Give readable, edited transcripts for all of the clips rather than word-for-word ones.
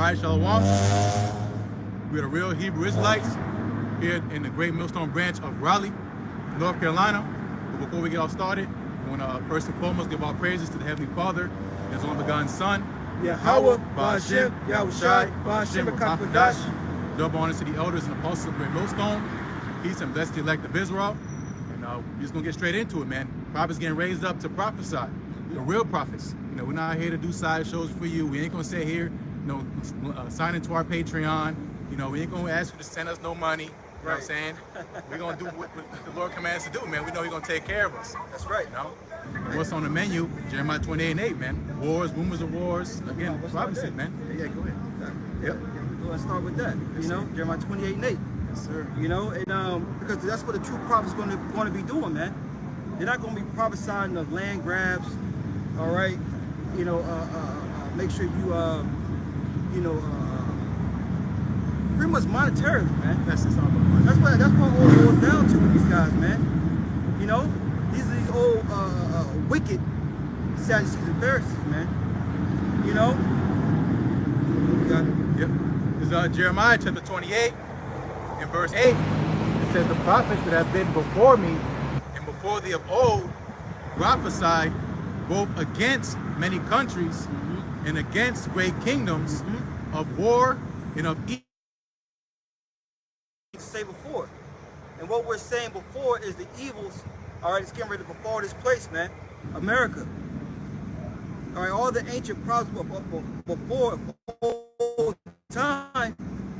Alright, Shalom. We're the real Hebrew Israelites here in the Great Millstone branch of Raleigh, North Carolina. But before we get all started, we want to first and foremost give our praises to the Heavenly Father and His only begotten Son, Yahweh, Ba'Hashem, Yahushai, Ba'Hashem, B'Kakadash. Double honors to the elders and apostles of Great Millstone. Peace and bless the elect of Israel. And we're just going to get straight into it, man. Prophets getting raised up to prophesy. The real prophets. You know, we're not here to do side shows for you. We ain't going to sit here, sign into our Patreon. You know, we ain't going to ask you to send us no money. You know what I'm saying? We're going to do what the Lord commands us to do, man. We know He's going to take care of us. That's right. You know? What's on the menu? Jeremiah 28:8, man. Wars, rumors of wars. Again, prophecy, man. Yeah, go ahead. Yep. Let's start with that. You know, Jeremiah 28:8. Yes, sir. You know, and because that's what the true prophets going to be doing, man. They're not going to be prophesying of land grabs. All right. You know, make sure you, pretty much monetarily, man. That's just all about money. That's what all it boils down to with these guys, man. You know, these are these old wicked Sadducees and Pharisees, man. You know. You got it. Yep. It's Jeremiah chapter 28 and verse 8. It says, the prophets that have been before me and before thee of old prophesied both against many countries and against great kingdoms of war and of evil. Say before, and what we're saying before is the evils. All right, it's getting ready to befall this place, man. America. All right, all the ancient prophets before old time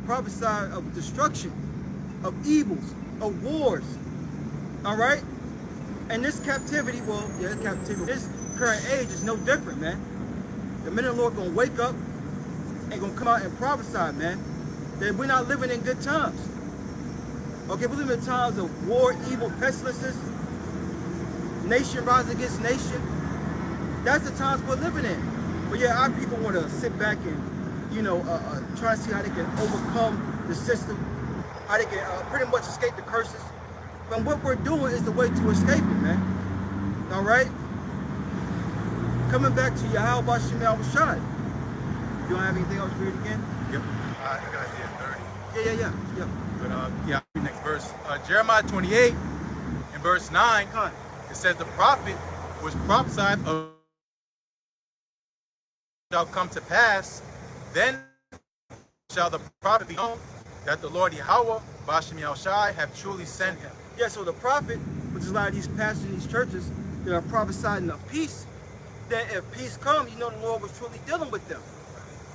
prophesied of destruction, of evils, of wars. All right, and this captivity, this current age is no different, man. The men of the Lord gonna wake up and gonna come out and prophesy, man, that we're not living in good times. Okay, we live in times of war, evil, pestilences, nation rising against nation. That's the times we're living in. But yeah, our people want to sit back and, try to see how they can overcome the system, how they can pretty much escape the curses. But what we're doing is the way to escape it, man. All right? Coming back to Yahweh, Ba'Hashem, Yahushai. You don't have anything else to read again? Yep. I got Isaiah 30. Yeah. But next verse. Jeremiah 28 and verse 9. It says the prophet was prophesied of shall come to pass, then shall the prophet be known that the Lord Yahweh, Ba'Hashem Yahushai, have truly sent him. Yeah, so the prophet, which is a lot of these pastors in these churches, they are prophesying of peace. That if peace comes, the Lord was truly dealing with them.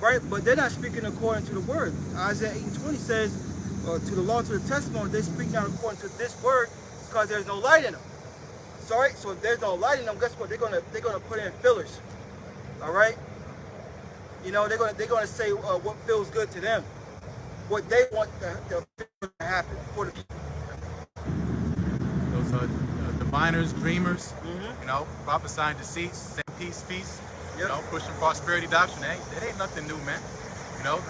Right? But they're not speaking according to the word. Isaiah 8:20 says, to the law, to the testimony, they speak not according to this word because there's no light in them. Sorry? So if there's no light in them, guess what? They're gonna put in fillers. All right? You know, they're gonna say what feels good to them, what they want to happen for the people. Those diviners, dreamers, prophesying deceits, saying peace, pushing prosperity doctrine. That ain't nothing new, man.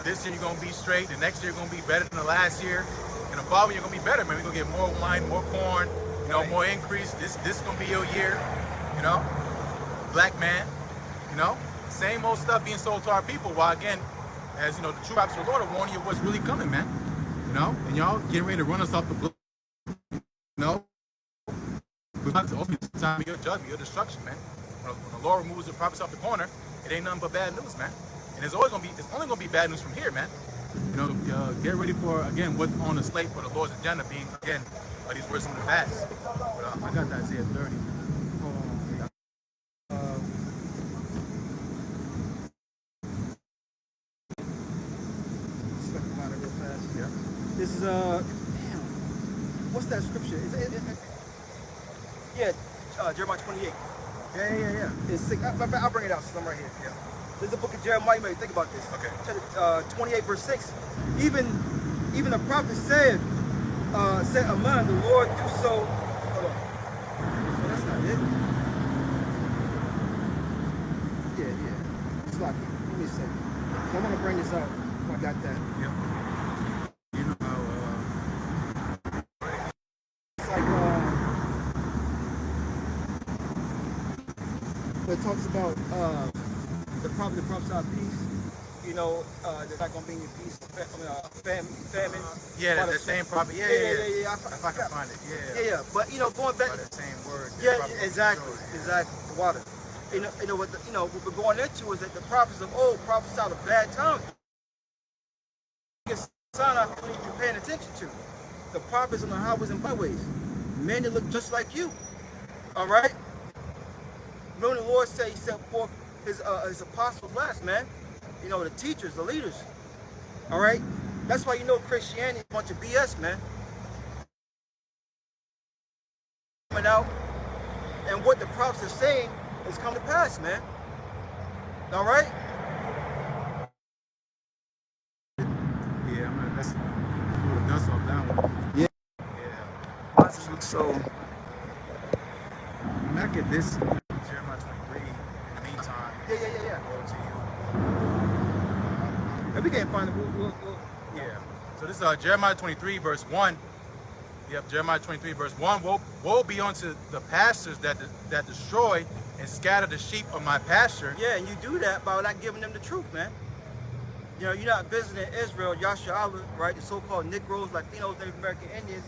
This year you're gonna be straight, the next year you're gonna be better than the last year, and the following year you're gonna be better, man. We're gonna get more wine, more corn, more increase. This is gonna be your year, black man, same old stuff being sold to our people, while again, as the true prophets of the Lord are warning you what's really coming, man. And y'all getting ready to run us off the block. We're about to open the time of your judgment, your destruction, man. When the Lord removes the prophets off the corner, it ain't nothing but bad news, man. And it's only gonna be bad news from here, man. Get ready for, again, what's on the slate for the Lord's agenda, being, again, these words from the past. But I got that Isaiah 30. This is what's that scripture? Jeremiah 28. Yeah. It's 6. I'll bring it out since I'm right here. Yeah. This is the book of Jeremiah. You may think about this. Okay. Chapter 28, verse 6. Even the prophet said among the Lord do so. Hold on. No, that's not it. Yeah. It's like, give me a second. I want to bring this out. I got that. Yep. It's like it talks about the prophet that prophesied peace. you know, there's not going to be any peace, famine. Yeah, the same prophet. Yeah. If I can find it. Yeah. But, you know, going back. By the same word. Yeah, exactly. The water. What we're going into is that the prophets of old prophesied of bad times. Sign I don't even paying attention to. The prophets on the highways and byways. Men that look just like you. All right? Remember the Lord said he set forth his apostles last, man. You know, the teachers, the leaders. All right? That's why you know Christianity is a bunch of BS, man. Coming out, and what the prophets are saying is coming to pass, man. All right? Yeah, I'm gonna that's cool dust off that one. Yeah. Yeah. So I'm gonna get this Jeremiah 23 in the meantime. Yeah. Go to you. If we can't find it, we'll Yeah. So this is Jeremiah 23 verse 1. Yep, Jeremiah 23 verse 1. Woe be unto the pastors that destroy and scatter the sheep of my pasture. Yeah, and you do that by not giving them the truth, man. You know, you're not visiting Israel, Yasharala, right? The so-called Negroes, Latinos, Native American Indians,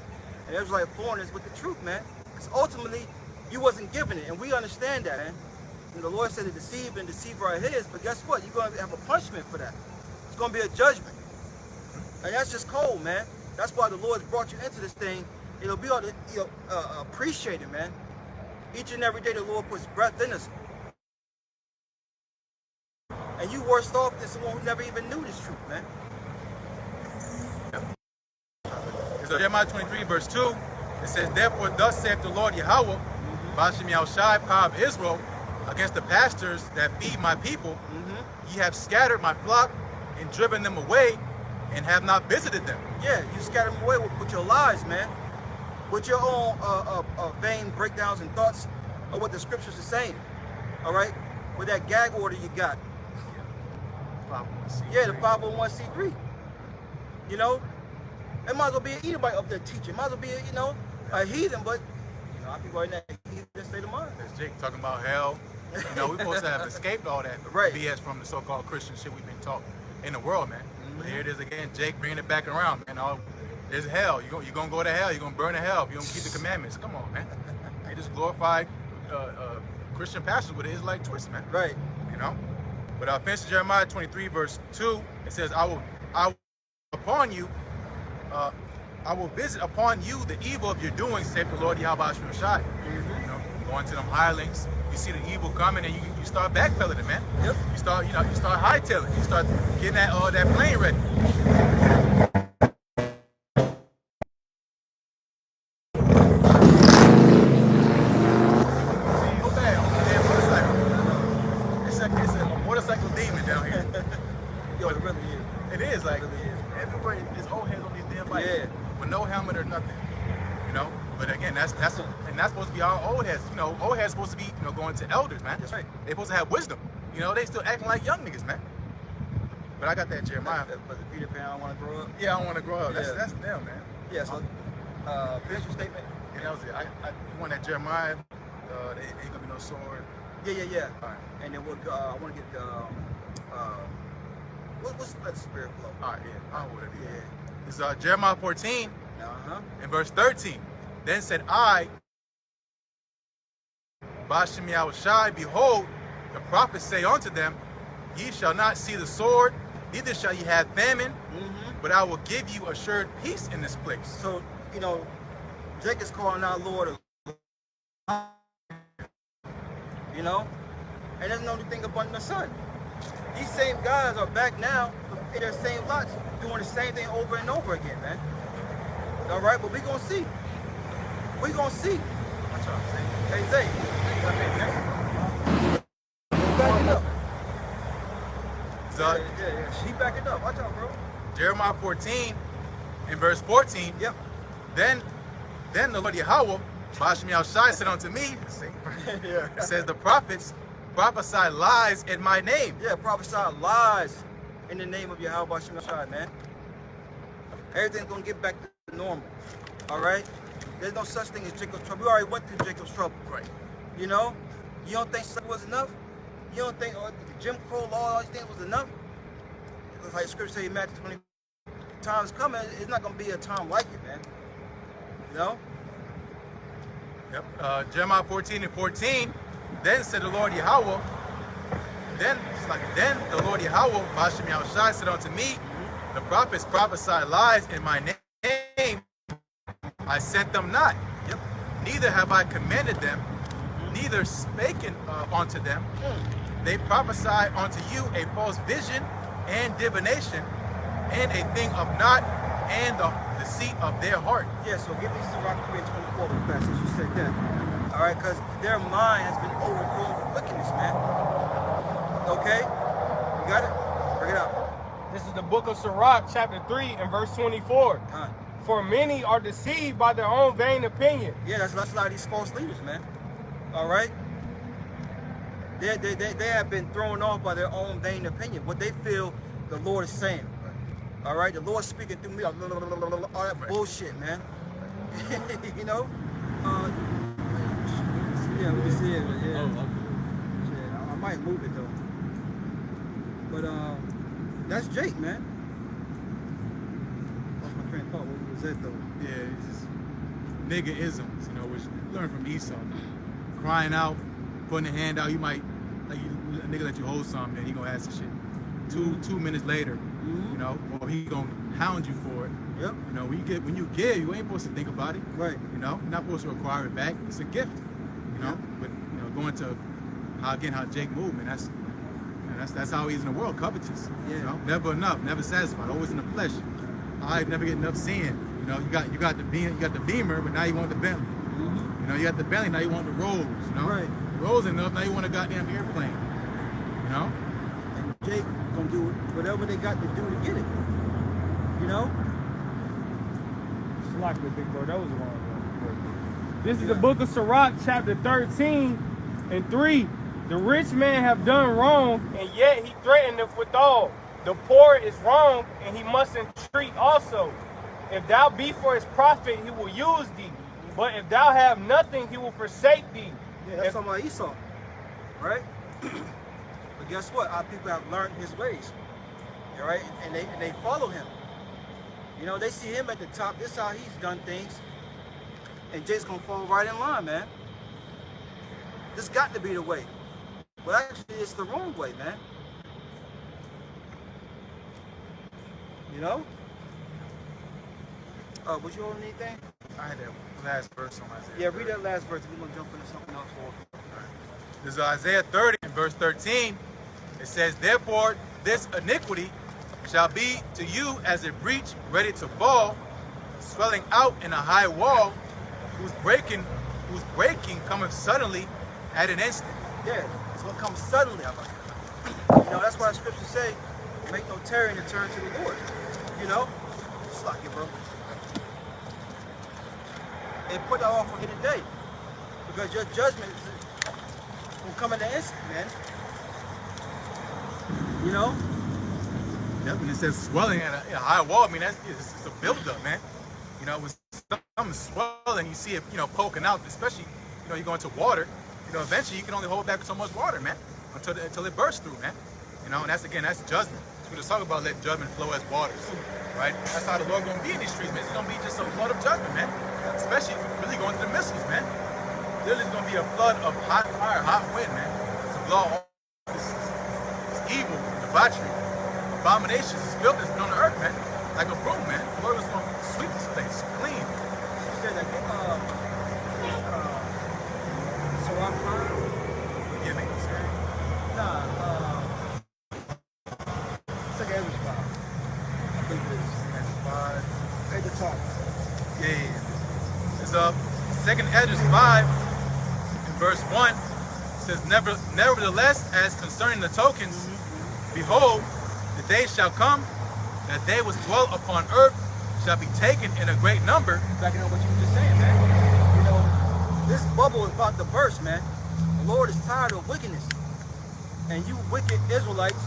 and Israelite foreigners with the truth, man. Because ultimately, you wasn't given it, and we understand that, man. And the Lord said to deceive and deceiver are his, but guess what? You're going to have a punishment for that. It's going to be a judgment. And that's just cold, man. That's why the Lord's brought you into this thing. It'll be all appreciated, man. Each and every day the Lord puts breath in us. And you worse off than someone who never even knew this truth, man. So Jeremiah 23 verse 2, it says, therefore thus saith the Lord Yahweh, Bashem Yahushai, power of Israel, against the pastors that feed my people, ye have scattered my flock and driven them away, and have not visited them. Yeah, you scattered them away with your lies, man. With your own vain breakdowns and thoughts of what the scriptures are saying. All right? With that gag order you got. Yeah, the 501c3. You know? It might as well be an Edomite up there teaching. It might as well be a heathen, but I be right now, heathen state of mind. That's Jake talking about hell. You know, we're supposed to have escaped all that BS from the so-called Christian shit we've been taught in the world, man. But here it is again, Jake bringing it back around, man. There's hell. You're going to go to hell. You're going to burn to hell if you don't keep the commandments. Come on, man. They just glorified Christian pastors with an Israelite twist, man. Right. You know? But finish Jeremiah 23 verse 2, it says, I will visit upon you the evil of your doing, saith the Lord Yahweh Shai. You know, going to them hirelings, you see the evil coming, and you start backpedaling, man. Yep. You start hightailing. You start getting that plane ready. It's a motorcycle demon down here. Yo, it really is. It is like really is. everybody is old heads on these damn bikes with no helmet or nothing. You know, but again, that's supposed to be our old heads. You know, old heads supposed to be going to elders, man. That's right. They're supposed to have wisdom. You know, they still acting like young niggas, man. But I got that Jeremiah. But the Peter Pan, I don't want to grow up. Yeah, I don't want to grow up. That's them, man. Yeah. So, finish your statement. Yeah, that was it. I want that Jeremiah. There ain't gonna be no sword. Yeah. All right. And then I want to get what's the spirit flow? All right, yeah. I don't know what it is. Yeah. It's Jeremiah 14 in verse 13. Then said I, Bashem Yahushai, behold, the prophets say unto them, ye shall not see the sword, neither shall ye have famine, but I will give you assured peace in this place. So, Jake is calling our Lord and there's no thing up under the sun. These same guys are back now in their same lots doing the same thing over and over again, man. All right, but we gonna see. We gonna see. Watch out, see? Hey, Zay. Back it up. Yeah. He back it up. Watch out, bro. Jeremiah 14 in verse 14. Yep. Then the Lord Yahweh, Bashem Yahushai, said unto me, it says the prophets prophesy lies in my name. Yeah, prophesy lies in the name of Yahweh Bashem Yahushai, man. Everything's gonna get back to normal. All right? There's no such thing as Jacob's trouble. We already went through Jacob's trouble. Right. You know? You don't think slavery was enough? You don't think the Jim Crow law, all these things was enough? like Scripture say in Matthew 20, times coming, it's not going to be a time like it, man. You know? Yep. Jeremiah 14:14. Then said the Lord Yahweh. Then the Lord Yahweh, Bashem Yahushai, said unto me, the prophets prophesy lies in my name. I sent them not. Yep. Neither have I commanded them, neither spoken unto them. They prophesy unto you a false vision and divination, and a thing of naught, and the deceit of their heart. Yeah, so give me Sirach 3:24 real fast, since you said that. All right, because their mind has been overgrown with wickedness, man. Okay? You got it? Bring it out. This is the book of Sirach, chapter 3, and verse 24. For many are deceived by their own vain opinion. Yeah, that's a lot of these false leaders, man. All right? They have been thrown off by their own vain opinion, what they feel the Lord is saying. All right? The Lord speaking through me, all that bullshit, man. You know? Yeah, we can see it, but yeah. Oh, okay. Yeah, I might move it, though. But, that's Jake, man. Lost my train of thought. What was that, though? Yeah, it's just nigga isms, you know, which you learn from Esau. Crying out, putting a hand out, you might, like, a nigga let you hold something, and he gonna ask the shit. Two minutes later, you know, or he gonna hound you for it. Yep. You know, when you give, you ain't supposed to think about it. Right. You know, you're not supposed to require it back. It's a gift. You know, but you know, going to how Jake moved, man, that's how he's in the world, covetous. Yeah. You know, never enough, never satisfied, always in the flesh. I never get enough seeing. You know, you got the Beamer, but now you want the Bentley. You know, you got the Bentley, now you want the Rolls. You know, right. The Rolls enough, now you want a goddamn airplane. You know. And Jake gonna do whatever they got to do to get it. You know. It's like the big bro, that was the wrong one. This is the book of Sirach, chapter 13 and 3. The rich man have done wrong, and yet he threateneth withal. The poor is wrong, and he must entreat also. If thou be for his profit, he will use thee. But if thou have nothing, he will forsake thee. Yeah, that's talking about Esau, right? But guess what? Our people have learned his ways, all right? And they follow him. You know, they see him at the top. This is how he's done things. And Jake's gonna fall right in line, man. This got to be the way. But actually, it's the wrong way, man. You know? Was you on anything? I had that last verse on Isaiah. Yeah, read that last verse. We're gonna jump into something else. This is Isaiah 30 and verse 13. It says, therefore, this iniquity shall be to you as a breach ready to fall, swelling out in a high wall, whose breaking cometh suddenly at an instant. Yeah, it's gonna come suddenly. You know, that's why the scriptures say, make no tarrying and turn to the Lord. You know? Just like it, bro. And put that off for here today. Because your judgment will come in an instant, man. You know? Yep, and it says swelling at a high wall. I mean, it's a buildup, man. You know, when something's swelling, you see it, you know, poking out, especially, you know, you go into water, you know, eventually you can only hold back so much water, man, until it bursts through, man. You know, and that's judgment. So we just talk about let judgment flow as waters, right? That's how the Lord gonna be in these streets, man. It's gonna be just a flood of judgment, man. Especially really going to the missiles, man. Literally, it's gonna be a flood of hot fire, hot wind, man. It's a blow all this evil, debauchery, abominations, this filth on the earth, man. Like a broom, man. The Lord was gonna sweep this place clean. You said that Sirach 5? Yeah, make it scary. Nah, it's like Ezra 5. I think it is. Ezra 5. At the top. Yeah. It's second Ezra 5 in verse 1. It says, nevertheless, as concerning the tokens, behold, the day shall come that they which dwell upon earth shall be taken in a great number. Backing up what you were just saying, man. You know, this bubble is about to burst, man. The Lord is tired of wickedness. And you wicked Israelites,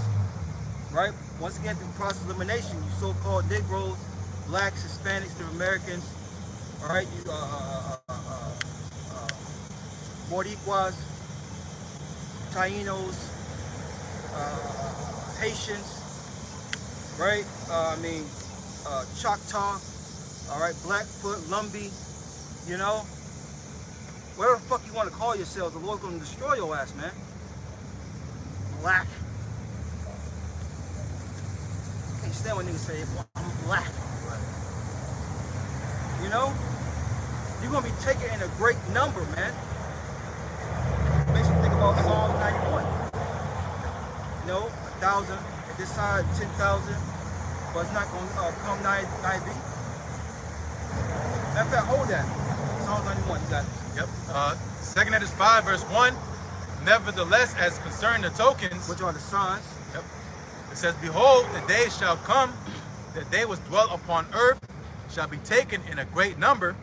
right? Once again, through process of elimination, you so-called Negroes, blacks, Hispanics, Native Americans, all right, you Boricuas, Tainos, Haitians, right? Choctaw, all right, Blackfoot, Lumbee, you know, whatever the fuck you want to call yourselves, the Lord's gonna destroy your ass, man. Black. Can't stand when niggas say, well, I'm black. You know? You're gonna be taken in a great number, man. Makes me think about Psalm 91. You know, 1,000 at this side, 10,000, but it's not gonna come nigh thee. Matter of fact, hold that. Psalm 91, you got it. Yep. 2 Edges 5, verse 1. Nevertheless, as concerning the tokens, Which are the signs. yep, it says, behold, the day shall come, that they which dwell upon earth shall be taken in a great number,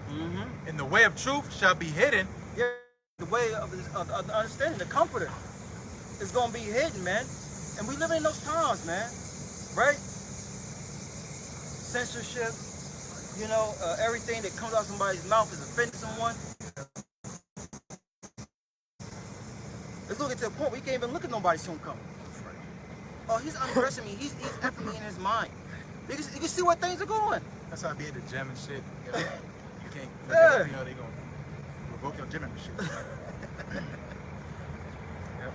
and the way of truth shall be hidden. Yeah, the way of the understanding, the comforter is gonna be hidden, man. And we live in those times, man. Right? Censorship, you know, everything that comes out of somebody's mouth is offending someone. It's looking to the point where you can't even look at nobody's homecoming. Oh, he's undressing me. He's effing me in his mind. You can see where things are going. That's how I be at the gym and shit. You can't look Yeah. at them, you know, they gonna revoke your gym membership. Yep.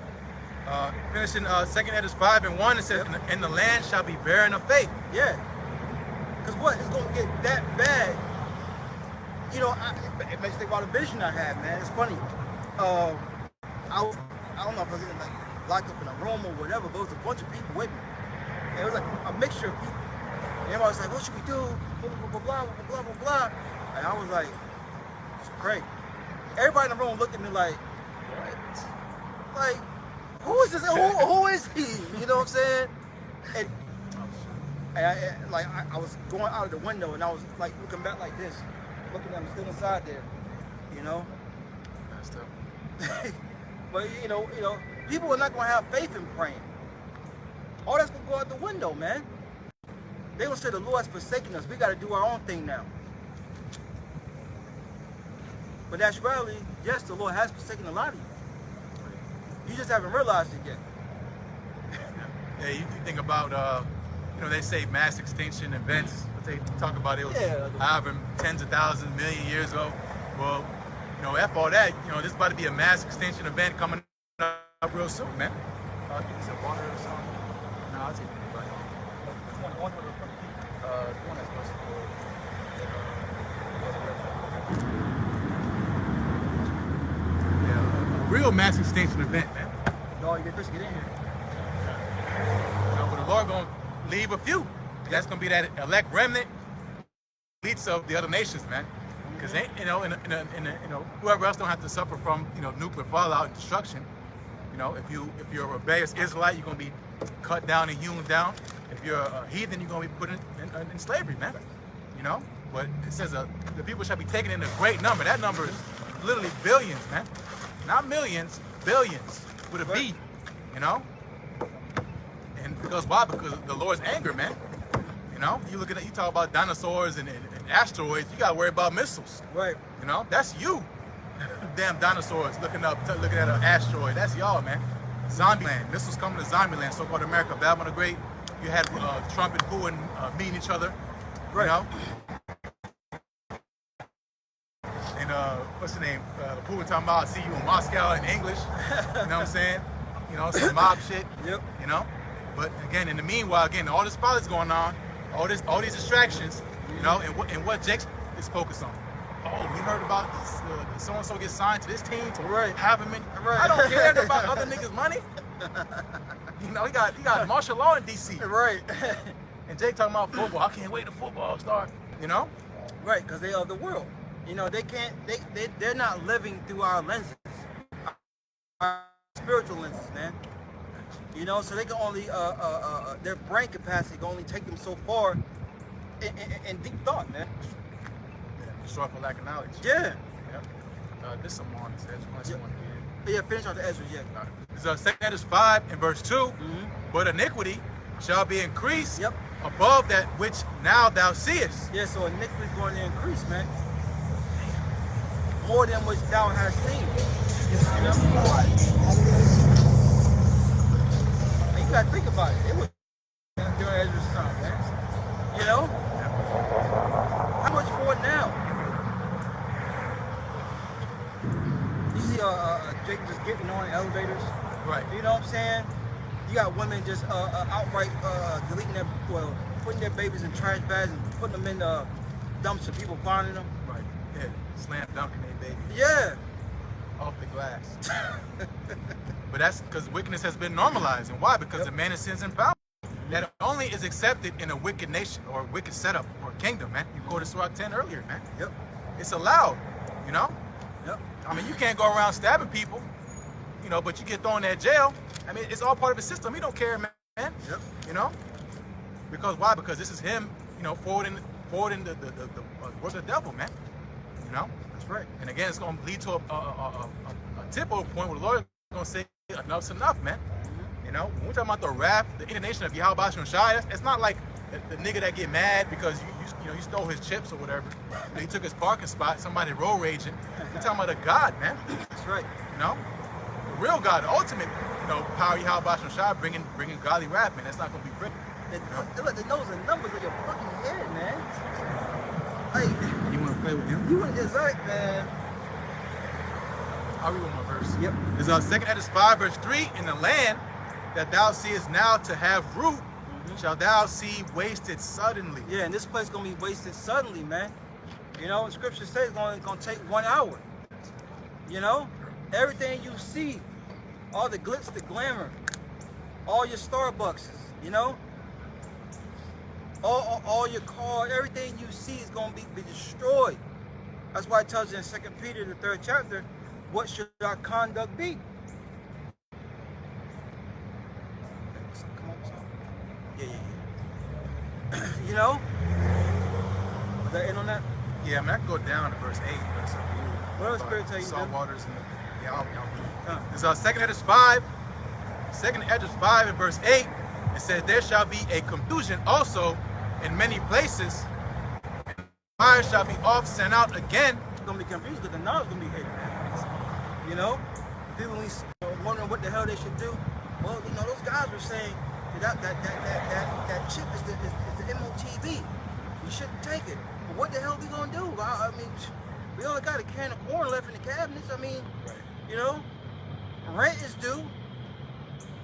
Finishing 2 Edges 5 and 1, it says, and the land shall be barren of faith. Yeah. Because what? It's going to get that bad. You know, it makes me think about a vision I had, man. It's funny. I don't know if I was getting like locked up in a room or whatever, but it was a bunch of people with me. And it was like a mixture of people. And everybody was like, what should we do? Blah, blah, blah, blah, blah, blah, blah, blah. And I was like, it's great. Everybody in the room looked at me like, what? Like, who is this? Who is he? You know what I'm saying? And I was going out of the window and I was like looking back like this, looking at him still inside there, you know. That's tough. But you know, people are not gonna have faith in praying. All that's gonna go out the window, man. They gonna say the Lord has forsaken us. We gotta do our own thing now. But actually, yes, the Lord has forsaken a lot of you. You just haven't realized it yet. Yeah, you think about, you know, they say mass extinction events, but they talk about it was however tens of thousands, million years ago. Well, you know, F all that, you know, this is about to be a mass extinction event coming up real soon, man. Is it water or something? No, I'll take anybody. The one that's supposed to go. Yeah, a real mass extinction event, man. No, you get Chris, get in here. You know, but the Lord gonna leave a few. That's gonna be that elect remnant, elites of the other nations, man. Because they, you know, you know, whoever else don't have to suffer from, you know, nuclear fallout and destruction. You know, if you're a rebellious Israelite, you're gonna be cut down and hewn down. If you're a heathen, you're gonna be put in slavery, man. You know, but it says the people shall be taken in a great number. That number is literally billions, man. Not millions, billions with a B. You know, and because why? Because of the Lord's anger, man. You know, you talk about dinosaurs and asteroids. You gotta worry about missiles. Right. You know, that's you. Damn dinosaurs looking at an asteroid. That's y'all, man. Zombieland. Missiles coming to Zombieland, so-called America. Babylon the Great. You had Trump and Putin meeting each other. Right. You know. And what's the name? Putin talking about, "I see you in Moscow" in English. You know what I'm saying? You know, some mob shit. Yep. You know. But again, in the meanwhile, again, all this politics going on, all these distractions. You know, and what Jake is focused on. Oh, you heard about this, so-and-so gets signed to this team to have him in. Right. I don't care about other niggas' money. You know, he got martial law in DC. Right. And Jake talking about football. I can't wait till football start. You know? Right, because they are the world. You know, they're not living through our lenses. Our spiritual lenses, man. You know, so they can only, their brain capacity can only take them so far in deep thought, man. Destroy for lack of knowledge. Yeah. Yep. There's some more on this edge. Unless you want to Yeah, finish on the Ezra, yeah. It's 2 Edges 5 and verse 2. But iniquity shall be increased above that which now thou seest. Yeah, so iniquity is going to increase, man. More than which thou hast seen. You know? And you got to think about it. It was during Ezra's time, man. You know? How much for it now? You see Jake just getting on elevators. Right. You know what I'm saying? You got women just outright deleting their, well, putting their babies in trash bags and putting them in dumps and people finding them. Right. Yeah. Slam dunking their baby. Yeah. Off the glass. But that's because wickedness has been normalized. And why? Because the man is sins and power. That only is accepted in a wicked nation or a wicked setup or kingdom, man. You quoted Surah 10 earlier, man. Yep. It's allowed, you know? Yep. I mean, you can't go around stabbing people, you know, but you get thrown in jail. I mean, it's all part of the system. He don't care, man. Yep. You know? Because why? Because this is him, you know, forwarding the work of the devil, man. You know? That's right. And again, it's going to lead to a tip-over point where the Lord is going to say, enough's enough, man. You know, when we're talking about the wrath, the indignation of Yahweh Shai, it's not like the nigga that get mad because you stole his chips or whatever. You know, he took his parking spot, somebody road raging. We're talking about a God, man. That's right. You know, the real God, the ultimate, you know, power Yahweh Shai, bringing godly wrath, man. That's not gonna be pretty. Look, the nose and numbers of your fucking head, man. Like, You want to play with him? you want to right, man. I'll read one more verse. Yep. It's 2nd Esdras 5, verse 3. In the land that thou seest now to have root, shall thou see wasted suddenly. Yeah, and this place gonna be wasted suddenly, man. You know, scripture says it's gonna take 1 hour. You know, everything you see, all the glitz, the glamour, all your Starbucks, you know, all your car, everything you see is gonna be destroyed. That's why it tells you in 2 Peter, the 3rd chapter, what should our conduct be? Yeah. You know? Was that in on that? Yeah, I mean, I can go down to verse 8. What does Spirit tell you? Salt waters and Huh. It's 2nd Esdras 5. 2nd Esdras 5 and verse 8. It says, there shall be a confusion also in many places, and fire shall be off sent out again. It's gonna be confused because the knowledge gonna be hidden. You know? People wondering what the hell they should do. Well, you know, those guys were saying that chip is the MOTV. You shouldn't take it. But what the hell are we gonna do? I mean, we only got a can of corn left in the cabinets. I mean, you know, rent is due.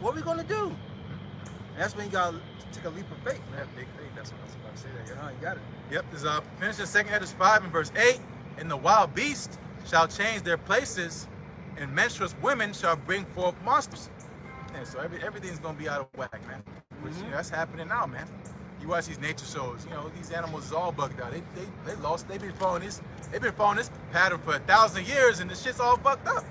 What are we gonna do? And that's when you gotta take a leap of faith. Yeah, big faith. That's what I was about to say. That, yeah. You got it. Yep. This finish in 2nd Esdras 5 and verse 8. And the wild beasts shall change their places, and menstruous women shall bring forth monsters. Yeah, so everything's gonna be out of whack, man. Which, you know, that's happening now, man. You watch these nature shows, you know, these animals is all bugged out. They lost. They've been following this pattern for 1,000 years, and the shit's all fucked up.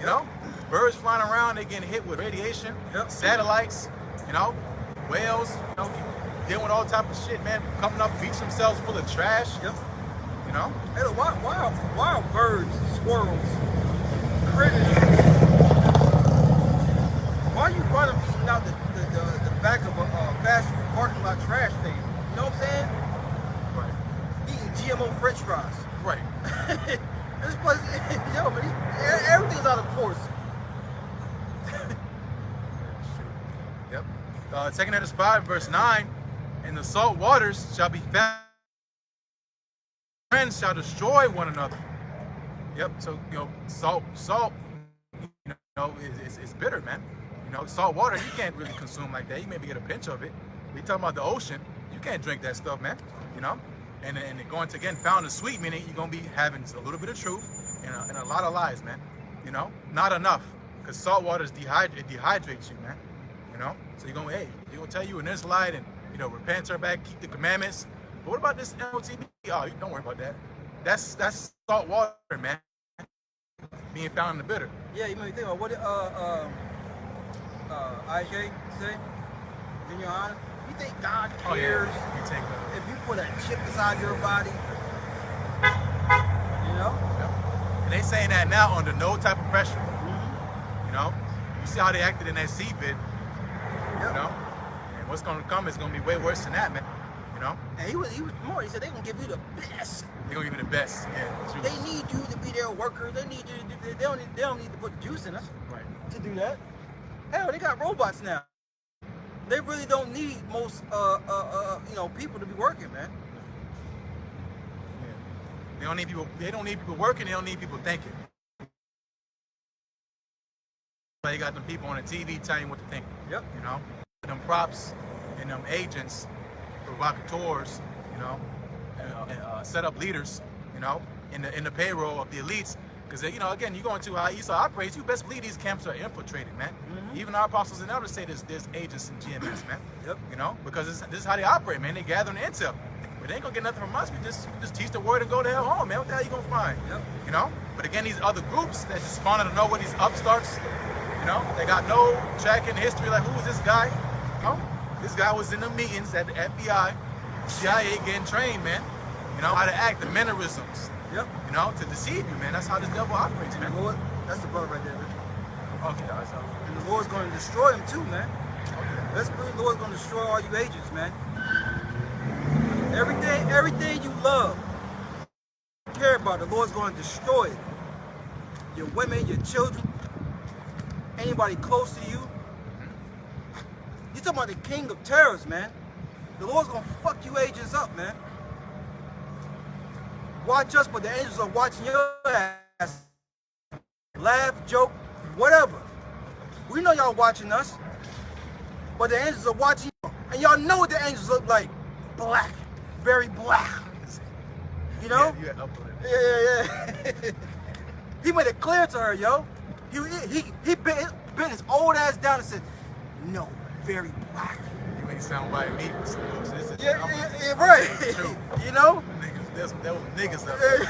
You know, birds flying around, they getting hit with radiation. Yep. Satellites, you know, whales, you know, dealing with all type of shit, man. Coming up, beach themselves full of trash. Yep. You know. Hey, why are birds, squirrels, critters? Why are you running eating out the back of a fast food parking lot trash thing? You know what I'm saying? Right. Eating GMO French fries. Right. This place, yo, man, everything's out of course. Yep. 2nd Esdras 5, verse 9. And the salt waters shall be found. Friends shall destroy one another. Yep. So, you know, salt, you know, is bitter, man. You know, salt water you can't really consume like that. You maybe get a pinch of it. We talking about the ocean. You can't drink that stuff, man. You know, and going to again found the sweet, meaning you're gonna be having a little bit of truth and a lot of lies, man. You know, not enough, because salt water is dehydrates you, man. You know, so you're gonna tell you in this light and, you know, repent, turn back, keep the commandments. But what about this MOTB? Oh, don't worry about that. That's salt water, man. Being found in the bitter. Yeah, you may think about what did IJ say? In your honor, you think God cares if you put a chip inside your body? You know? Yep. And they saying that now under no type of pressure. You know? You see how they acted in that seed bid. You know? And what's gonna come is gonna be way worse than that, man. You know? And he was more. He said they're gonna give you the best. They're gonna give you the best. Yeah. True. They need you to be their workers. They need you to do. They don't need to put juice in us. Right. To do that. Hell, they got robots now. they really don't need most people to be working, man. Yeah. They don't need people. They don't need people working. They don't need people thinking. They got them people on the TV telling you what to think. Yep. You know, them props and them agents, provocateurs. You know, set up leaders. You know, in the payroll of the elites. Because again, you go into how Esau operates. You best believe these camps are infiltrated, man. Mm-hmm. Even our apostles and elders say there's agents in GMS, man. Yep. You know, because this is how they operate, man. They gather an intel. But they ain't gonna get nothing from us. We just teach the word and go the hell home, man. What the hell you gonna find? Yep. You know. But again, these other groups that just wanted to know what these upstarts. You know, they got no track in history. Like, who was this guy? You know, this guy was in the meetings at the FBI, CIA, getting trained, man. You know how to act, the mannerisms. Yep. You know, to deceive you, man. That's how this devil operates, man. Lord, that's the brother right there, man. Okay, that's all. And the Lord's going to destroy him too, man. Okay. Let's believe the Lord's going to destroy all you agents, man. Everything you love, care about, the Lord's going to destroy it. Your women, your children, anybody close to you. You're talking about the king of terrors, man. The Lord's going to fuck you agents up, man. Watch us, but the angels are watching your ass. Laugh, joke, whatever. We know y'all watching us, but the angels are watching you. And y'all know what the angels look like. Black. Very black. You know? Yeah. He made it clear to her, yo. He bent his old ass down and said, no, very black. You ain't sound right me. Yeah, right. You know? There were niggas up there.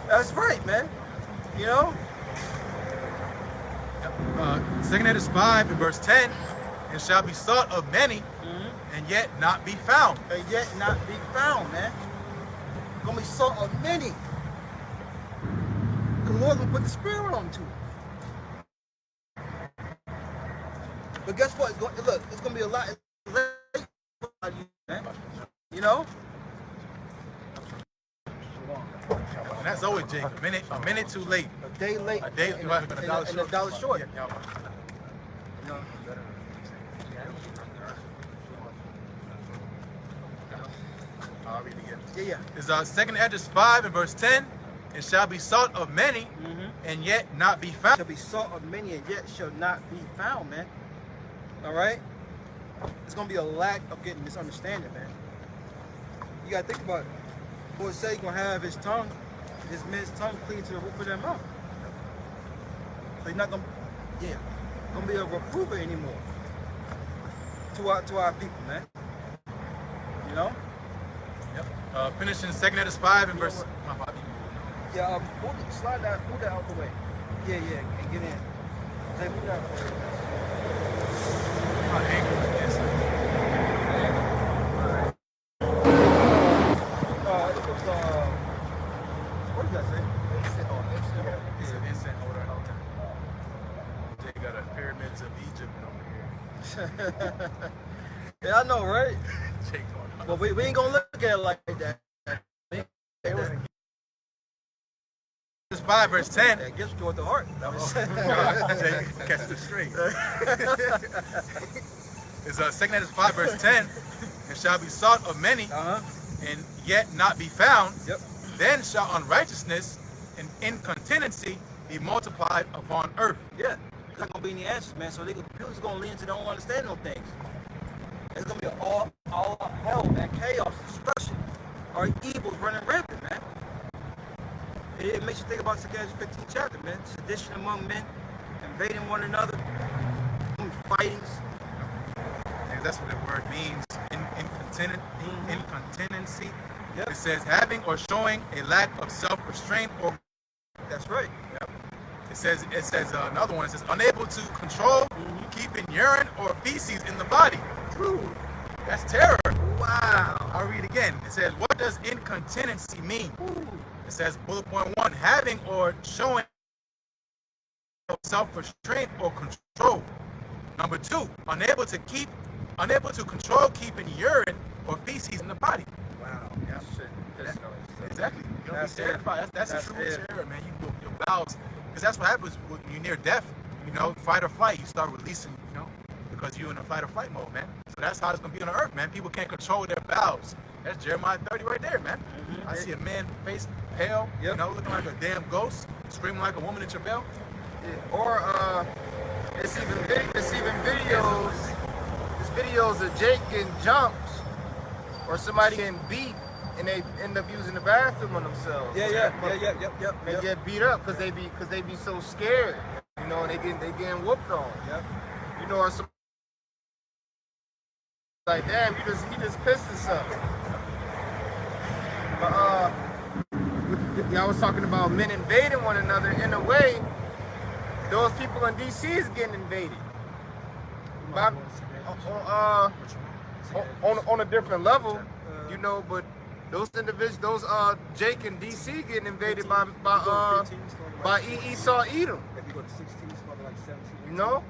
That's right, man. You know? 2 Edges 5 and verse 10, and shall be sought of many, and yet not be found. And yet not be found, man. Gonna be sought of many. The Lord's gonna put the spirit on them too. But guess what? It's gonna be a lot late for you, man. You know? And that's always Jake. A minute too late. A day late. A day, and a dollar a short. dollar short. Yeah, You know? I'll read it again. Yeah. It's 2 Edges 5 and verse 10. It shall be sought of many, and yet not be found. Shall be sought of many, and yet shall not be found, man. All right? It's gonna be a lack of getting misunderstanding, man. You gotta think about it. The Lord said he's gonna have his men's tongue clean to the roof of their mouth. So he's not gonna be a reprover anymore to our people, man. You know? Yep. Finishing 2 Edges 5 and verse. Yeah, move that out the way. Yeah, and get in. Say, move that out the way. What did that say? It's an instant holder. They got a pyramids of Egypt over here. Yeah, I know, right? But we ain't gonna look at it like that. It's 5 verse 10. That gets toward the heart. Catch it straight. It's 2 Edges 5 verse 10. And shall be sought of many, and yet not be found. Yep. Then shall unrighteousness and incontinency be multiplied upon earth. Yeah. There's not gonna be any answers, man. So people just gonna lean into their own understanding of things. It's gonna be all hell, man, chaos, destruction. Our evil's running rampant, man. It makes you think about 2 Edges 15th chapter, man. Sedition among men, invading one another, fightings. And that's what the word means. Incontinency. Yep. It says having or showing a lack of self-restraint or. That's right. Yep. It says another one. It says unable to control keeping urine or feces in the body. True. That's terror. Wow. I'll read again. It says, what does incontinency mean? Ooh. It says bullet point 1, having or showing self-restraint or control. Number 2, unable to control keeping urine or feces in the body. Wow. Exactly. You don't be terrified. That's a true terror, man. Your bowels, because that's what happens when you're near death. You know, fight or flight. You start releasing, because you're in a fight or flight mode, man. So that's how it's gonna be on the earth, man. People can't control their bowels. That's Jeremiah 30 right there, man. I see a man face pale, you know, looking like a damn ghost, screaming like a woman in travail. Yeah. Or it's even videos. There's videos of Jake getting jumped or somebody getting beat and they end up using the bathroom on themselves. Yep. They get beat up because they be so scared, you know, and they getting whooped on. Yep. You know, or some like, damn, he just pissed himself. But y'all was talking about men invading one another. In a way, those people in DC is getting invaded. But on a different level, you know, but those individuals, Jake and DC getting invaded by Esau Edom. If you go to 16, it's probably like 17. You know?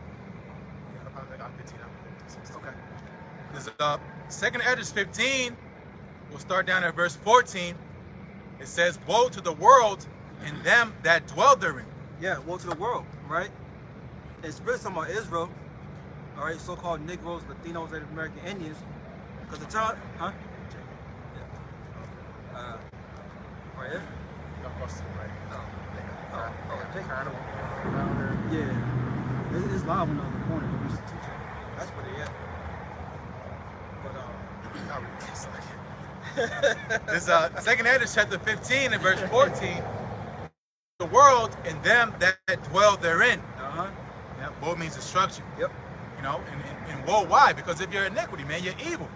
I'm 15 now. Okay. There's second Esdras 15. We'll start down at verse 14. It says, "Woe to the world and them that dwell therein." Yeah, woe to the world, right? It's really talking about Israel, all right, so-called Negroes, Latinos, Native American Indians, because the time, huh? Yeah. Right here? Yeah. It's live on the other corner. That's what it is. But This second Esdras chapter 15 and verse 14. The world and them that dwell therein. Yeah, woe means destruction. Yep. You know, and woe, why? Because if you're iniquity, man, you're evil.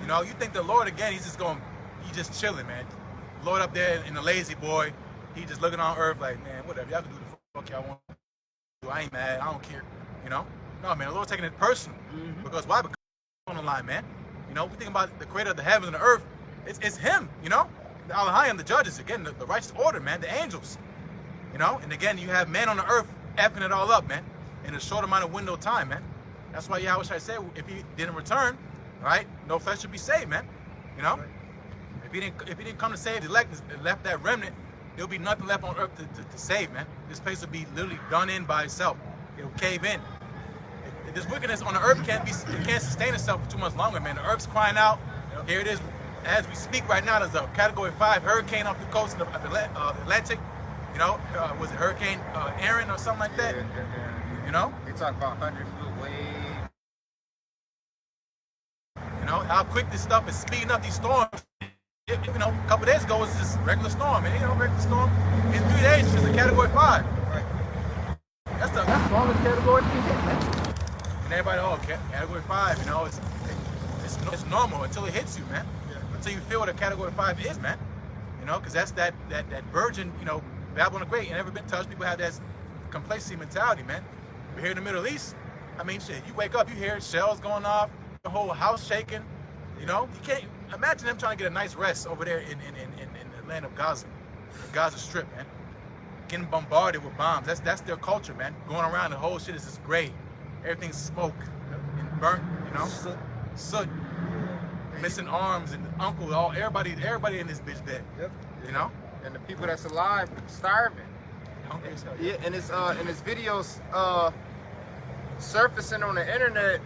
You know, you think the Lord again, he's just chilling, man. Lord up there in the lazy boy, he just looking on earth like, man, whatever, y'all can do the fuck y'all want to do. I ain't mad, I don't care. You know? No, man, the Lord's taking it personal. Because why? Because on the line, man. You know, we think about the creator of the heavens and the earth. It's him, you know? The Alahayim, the judges, again, the righteous order, man, the angels. You know? And again, you have man on the earth effing it all up, man, in a short amount of window of time, man. That's why Yahweh Shai said, if he didn't return, right, no flesh should be saved, man. You know? If he didn't come to save the elect and left that remnant, there'll be nothing left on earth to save, man. This place will be literally done in by itself. It'll cave in. If this wickedness on the earth can't sustain itself for too much longer, man. The earth's crying out. Here it is. As we speak right now, there's a Category 5 hurricane off the coast of the Atlantic. You know, was it Hurricane Aaron or something like that? Yeah. You know? They talk about 100-foot wave. You know, how quick this stuff is speeding up, these storms. You know, a couple days ago it was just a regular storm, man. You know, regular storm. In 3 days, it's just a Category 5. Right. That's the strongest category you can get, man. And everybody, oh, Category 5, you know, it's normal until it hits you, man. Yeah. Until you feel what a Category 5 is, man. You know, because that's that virgin, you know, Babylon the Great, and never been touched. People have that complacency mentality, man. But here in the Middle East, I mean, shit, you wake up, you hear shells going off, the whole house shaking. You know, you can't imagine them trying to get a nice rest over there in the land of Gaza, the Gaza Strip, man. Getting bombarded with bombs. That's their culture, man. Going around, the whole shit is just gray. Everything's smoke and burnt, you know. Soot. Missing arms and uncle, everybody in this bitch dead. Yep. You know. And the people that's alive starving. Hungry as hell. Yeah, and it's videos surfacing on the internet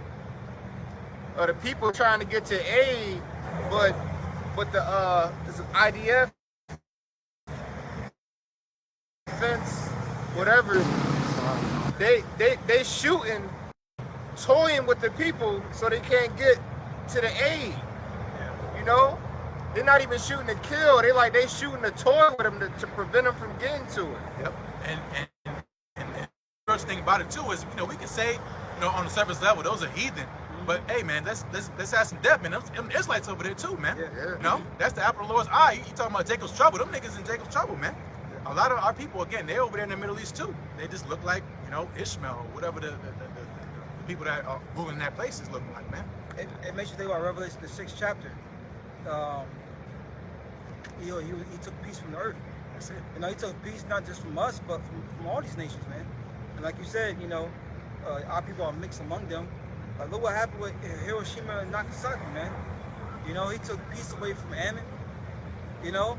of the people trying to get to aid, but the this IDF defense, whatever, they shooting, toying with the people so they can't get to the aid. You know, they're not even shooting to kill. They shooting to toy with them to prevent them from getting to it. Yep. And the first thing about it too is, you know, we can say, you know, on the surface level, those are heathen. But hey, man, let's have some depth, man. Them Israelites over there too, man. Yeah. You know, that's the apple of the Lord's eye. You talking about Jacob's trouble? Them niggas in Jacob's trouble, man. A lot of our people, again, they're over there in the Middle East too. They just look like, you know, Ishmael or whatever the people that are ruling that place is looking like, man. It makes you think about Revelation, the 6th chapter. You know, he took peace from the earth. That's it. You know, he took peace not just from us, but from all these nations, man. And like you said, you know, our people are mixed among them. Look what happened with Hiroshima and Nagasaki, man. You know, he took peace away from Ammon. You know?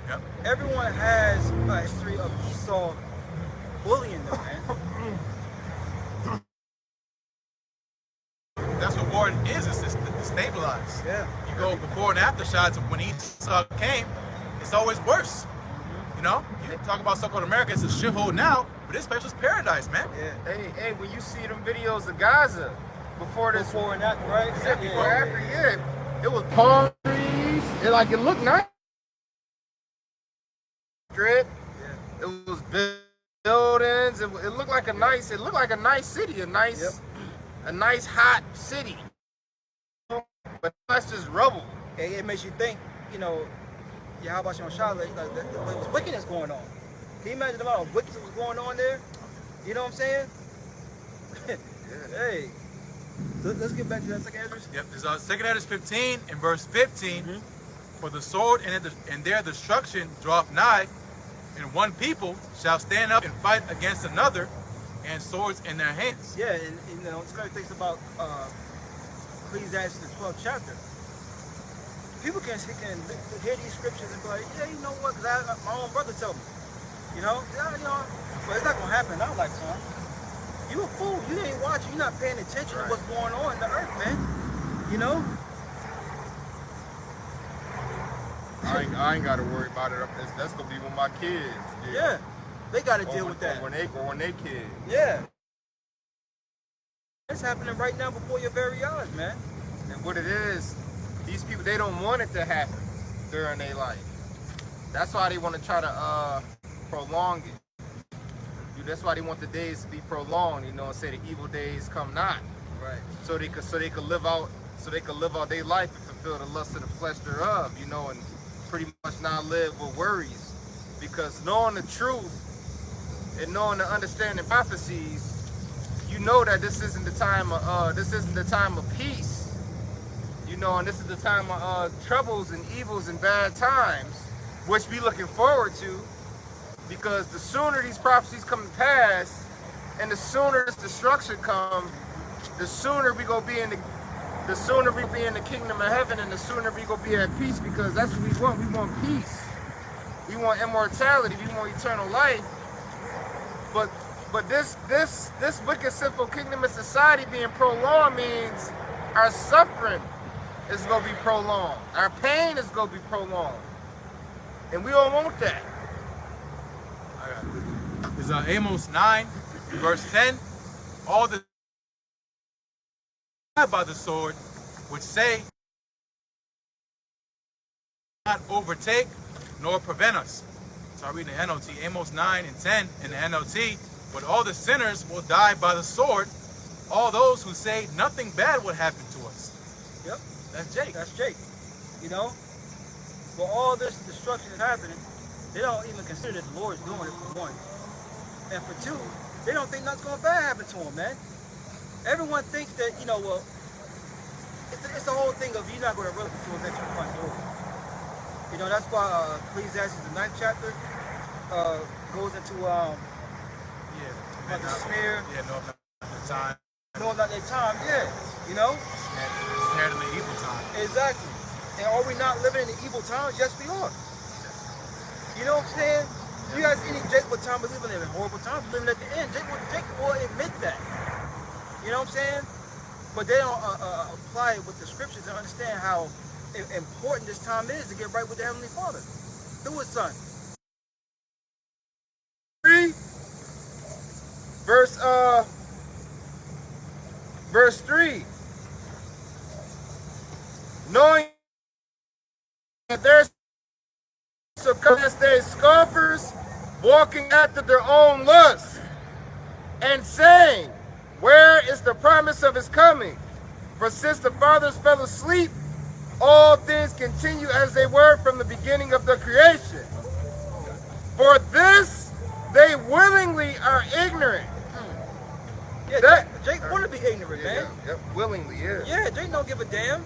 Yep. Everyone has a history of Esau bullying them, man. shots. Yeah. You go before and after shots of when Esau came, it's always worse. You know, you talk about so-called America, it's a shithole now, but this place was paradise, man. Yeah. Hey, when you see them videos of Gaza before this, Before and after, right? yeah, before after, yeah, it was palm trees. It looked nice. Strip. Yeah. It was buildings. It looked like a nice. It looked like a nice city. A nice hot city. But that's just rubble. It makes you think, you know, yeah, how about you on Charlotte? Like, there was wickedness going on. Can you imagine the amount of wickedness that was going on there? You know what I'm saying? Hey, so let's get back to that second address. Yep, there's 2 Esdras 15 and verse 15. For the sword and their destruction draweth nigh, and one people shall stand up and fight against another, and swords in their hands. Yeah, and you know, it's kind of things about Ecclesiastes, the 12th chapter. People can hear these scriptures and be like, yeah, you know what? Because my own brother told me, you know, but it's not gonna happen in our lifetime. You a fool. You ain't watching. You're not paying attention to what's going on in the earth, man. You know. I ain't got to worry about it. That's gonna be with my kids. Yeah, they got to deal with that. When they kids. Yeah. It's happening right now before your very eyes, man. And what it is, these people, they don't want it to happen during their life. That's why they want to try to prolong it. That's why they want the days to be prolonged, you know, and say the evil days come not. Right. So they could live out their life and fulfill the lust of the flesh thereof, you know, and pretty much not live with worries. Because knowing the truth and knowing the understanding prophecies, you know that this isn't the time of peace. You know, and this is the time of troubles and evils and bad times, which we looking forward to, because the sooner these prophecies come to pass and the sooner this destruction comes, the sooner we go be in the kingdom of heaven, and the sooner we go be at peace, because that's what we want. We want peace. We want immortality. We want eternal life. But this wicked, sinful kingdom of society being prolonged means our suffering is going to be prolonged. Our pain is going to be prolonged. And we don't want that. There's Amos 9, verse 10. All the by the sword, which say, not overtake nor prevent us. So I read in the NLT, Amos 9 and 10 in the NLT. But all the sinners will die by the sword, all those who say nothing bad would happen to us. Yep. That's Jake. That's Jake. You know? For all this destruction is happening, they don't even consider that the Lord's doing it, for one. And for two, they don't think nothing's going to bad happen to them, man. Everyone thinks that, you know, well, it's the whole thing of you're not going to really fulfill that your front door. You know, that's why Ecclesiastes, the 9th chapter, goes into the snare. Yeah, no, not the time. No, not their time, yeah. You know? Snared in the evil time. Exactly. And are we not living in the evil times? Yes, we are. You know what I'm saying? You guys, any Jake, what time we living in? Horrible times. We're living at the end. Jake will admit that. You know what I'm saying? But they don't apply it with the scriptures and understand how important this time is to get right with the Heavenly Father through His Son. 3, verse 3. Knowing that there shall come as they scoffers, walking after their own lusts, and saying, where is the promise of His coming? For since the fathers fell asleep, all things continue as they were from the beginning of the creation. For this they willingly are ignorant. Yeah, Jake want to be ignorant, man. Yeah, willingly, yeah. Yeah, Jake don't give a damn.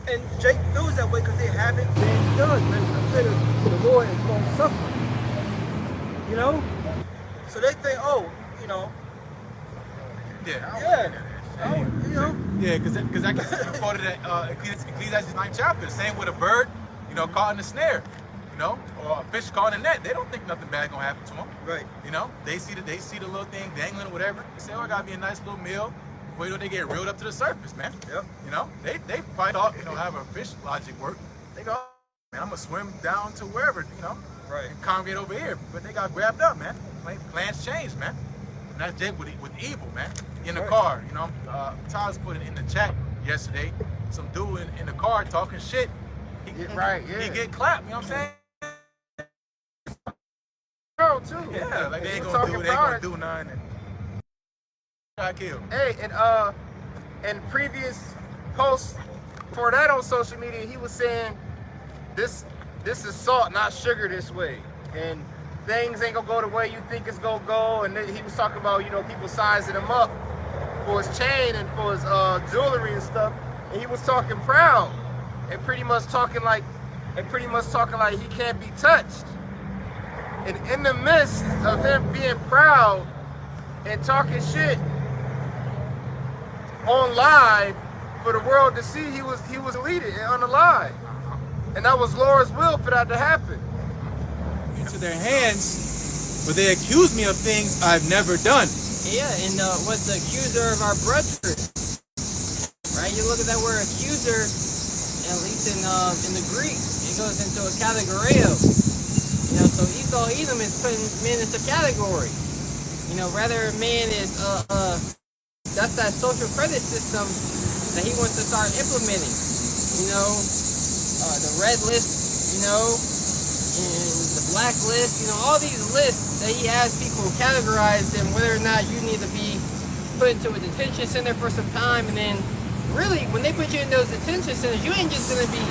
And Jake feels that way because they haven't been done. And consider the Lord is long suffering. You know? So they think, oh, you know. Yeah. Oh, you know. Yeah, because I can see you quoted at Ecclesiastes 9th chapter, same with a bird, you know, caught in a snare, you know, or a fish caught in a net. They don't think nothing bad gonna happen to them. Right. You know, they see the little thing dangling or whatever. They say, oh, I gotta be a nice little meal, before you know, they get reeled up to the surface, man. Yep. You know, they probably thought, you know, have a fish logic work. They go, man, I'm gonna swim down to wherever, you know, Right. and congregate over here. But they got grabbed up, man. Plans changed, man. And that's Jake with evil, man. In the car, you know. Tyler's put it in the chat yesterday. Some dude in the car talking shit. He get clapped, you know what I'm saying? Too. Yeah, like they ain't He was gonna talking do, they ain't about gonna do nothing. And got killed. Hey, and previous posts for that on social media, he was saying this is salt, not sugar this way. And things ain't gonna go the way you think it's gonna go. And then he was talking about, you know, people sizing him up for his chain and for his jewelry and stuff. And he was talking proud and pretty much talking like he can't be touched. And in the midst of him being proud and talking shit on live for the world to see, he was deleted and unalive. And that was Laura's will for that to happen. Into their hands, but they accuse me of things I've never done. Yeah, and what's the accuser of our brethren? Right? You look at that word accuser, at least in the Greek, it goes into a categoreo. You know, so Esau Edom is putting men into category. You know, rather man is that's that social credit system that he wants to start implementing. You know, the red list, you know, and the black list, you know, all these lists that he has people categorize them whether or not you need to be put into a detention center for some time. And then really when they put you in those detention centers, you ain't just gonna be,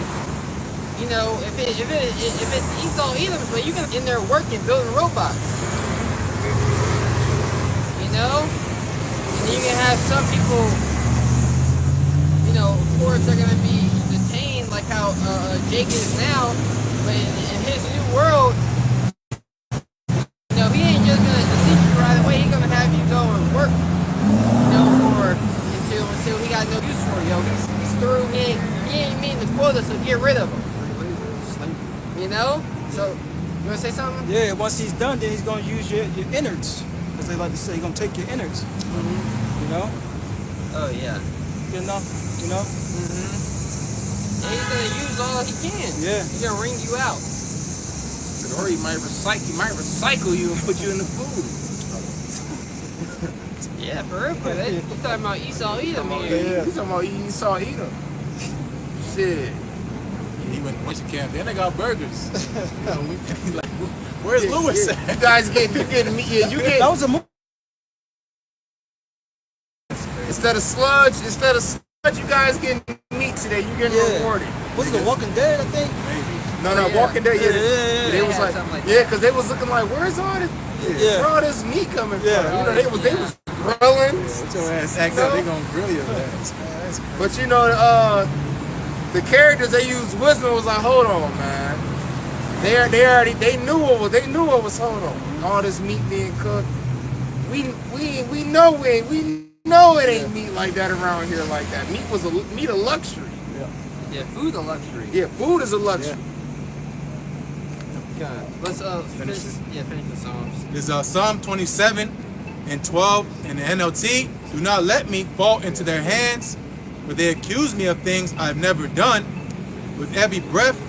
you know, if it's Esau Edom's way, you're gonna be in there working, building robots. You know? And then you can have some people, you know, of course they're gonna be detained like how Jake is now, but in his new world, you know, he ain't just gonna delete you right away, he's gonna have you go and work, you know, until he got no use for you. Yo, he's through, he ain't meeting the quota, so get rid of him. You know? So, you wanna say something? Yeah, once he's done, then he's gonna use your innards. As they like to say, he's gonna take your innards. You know? Oh, yeah. Good enough, you know? And he's gonna use all he can. Yeah. He's gonna wring you out. Or he might recycle you and put you in the food. Yeah, for real. You're talking about Esau Edom here. Yeah, you talking about Esau Edom. Shit. He went to camp. Then they got burgers. Like, where's Lewis at? You guys getting meat. Yeah, you get. That was a movie. Instead of sludge, you guys getting meat today. You getting rewarded. Was it The Walking Dead, I think? Maybe. No, yeah. Walking Dead. Yeah. They was like, that. because they was looking like, where's all this? Yeah. Where all this meat coming from? Yeah. You know, they was grilling. Get your ass act up. They gonna grill your ass, man. That's crazy. But you know, the characters they used wisdom was like, hold on, man. They knew what was hold on. All this meat being cooked. We know it ain't meat like that around here like that. Meat was a luxury. Yeah, food a luxury. Yeah, food is a luxury. God. Let's finish the Psalms. This is Psalm 27 and 12 in the NLT. Do not let me fall into their hands, for they accuse me of things I've never done. With every breath,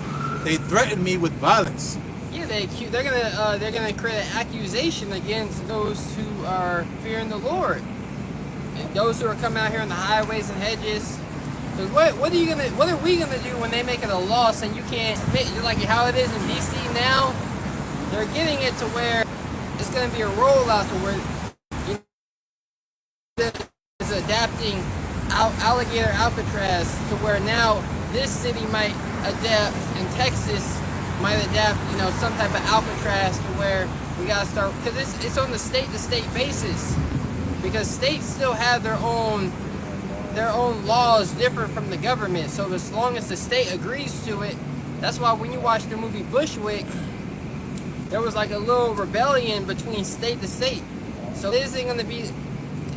they threaten me with violence. Yeah, they're gonna create an accusation against those who are fearing the Lord, and those who are coming out here on the highways and hedges. Because what are we gonna do when they make it a law saying you can't, like how it is in DC now? They're getting it to where it's gonna be a rollout to where is adapting alligator Alcatraz to where now this city might adapt and Texas might adapt, you know, some type of Alcatraz to where we gotta start, because it's on the state-to-state basis, because states still have their own laws different from the government. So as long as the state agrees to it, that's why when you watch the movie Bushwick, there was like a little rebellion between state to state. So this isn't gonna be.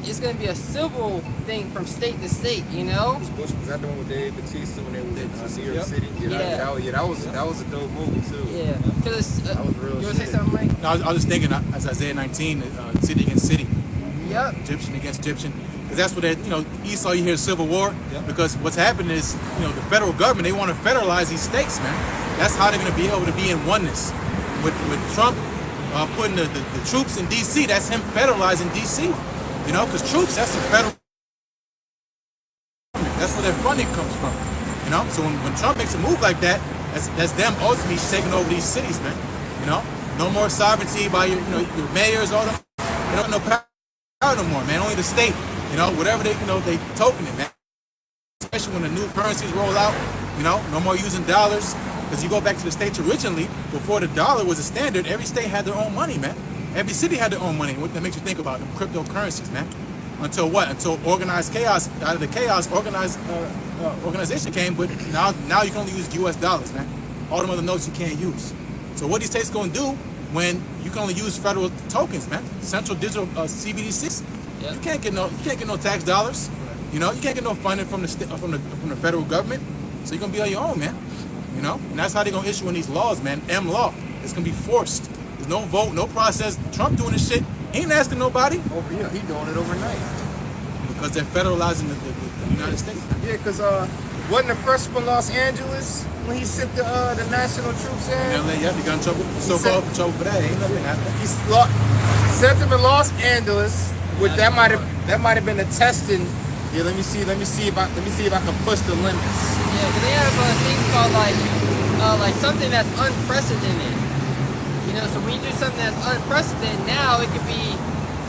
It's going to be a civil thing from state to state, you know? Was that the one with Dave Bautista when they was in New York City? Yeah. That was a dope movie too. Yeah. Because that was real. You want to say something, Mike? No, I was just thinking, as Isaiah 19, city against city. Yep. Egyptian against Egyptian. because that's what Esau, you hear Civil War, because what's happening is, the federal government, they want to federalize these states, man. That's how they're going to be able to be in oneness. With Trump putting the troops in D.C., that's him federalizing D.C., because troops, that's the federal. That's where their funding comes from, So when Trump makes a move like that, that's them ultimately taking over these cities, man. No more sovereignty by your mayors, all them. They don't have no power no more, man. Only the state, whatever they token it, man. Especially when the new currencies roll out, no more using dollars. Because you go back to the states originally, before the dollar was a standard, every state had their own money, man. Every city had their own money. What that makes you think about them cryptocurrencies, man. Until what? Until organized chaos, out of the chaos, organization came, but now you can only use US dollars, man. All them other notes you can't use. So what these states gonna do when you can only use federal tokens, man? Central digital CBDCs. Yeah. You can't get no tax dollars. You can't get no funding from the federal government. So you're gonna be on your own, man. And that's how they're gonna issue in these laws, man. M-law. It's gonna be forced. There's no vote, no process. Trump doing this shit. He ain't asking nobody. Over here, he doing it overnight. Because they're federalizing the United States. Yeah, because wasn't the first from Los Angeles when he sent the national troops in? Yeah, he got in trouble. So-called for trouble for that. Ain't nothing happening. He sent them in Los Angeles, which that might have been a testing. Yeah, let me see if I can push the limits. Yeah, because they have things called like something that's unprecedented. So when you do something that's unprecedented, now it could be,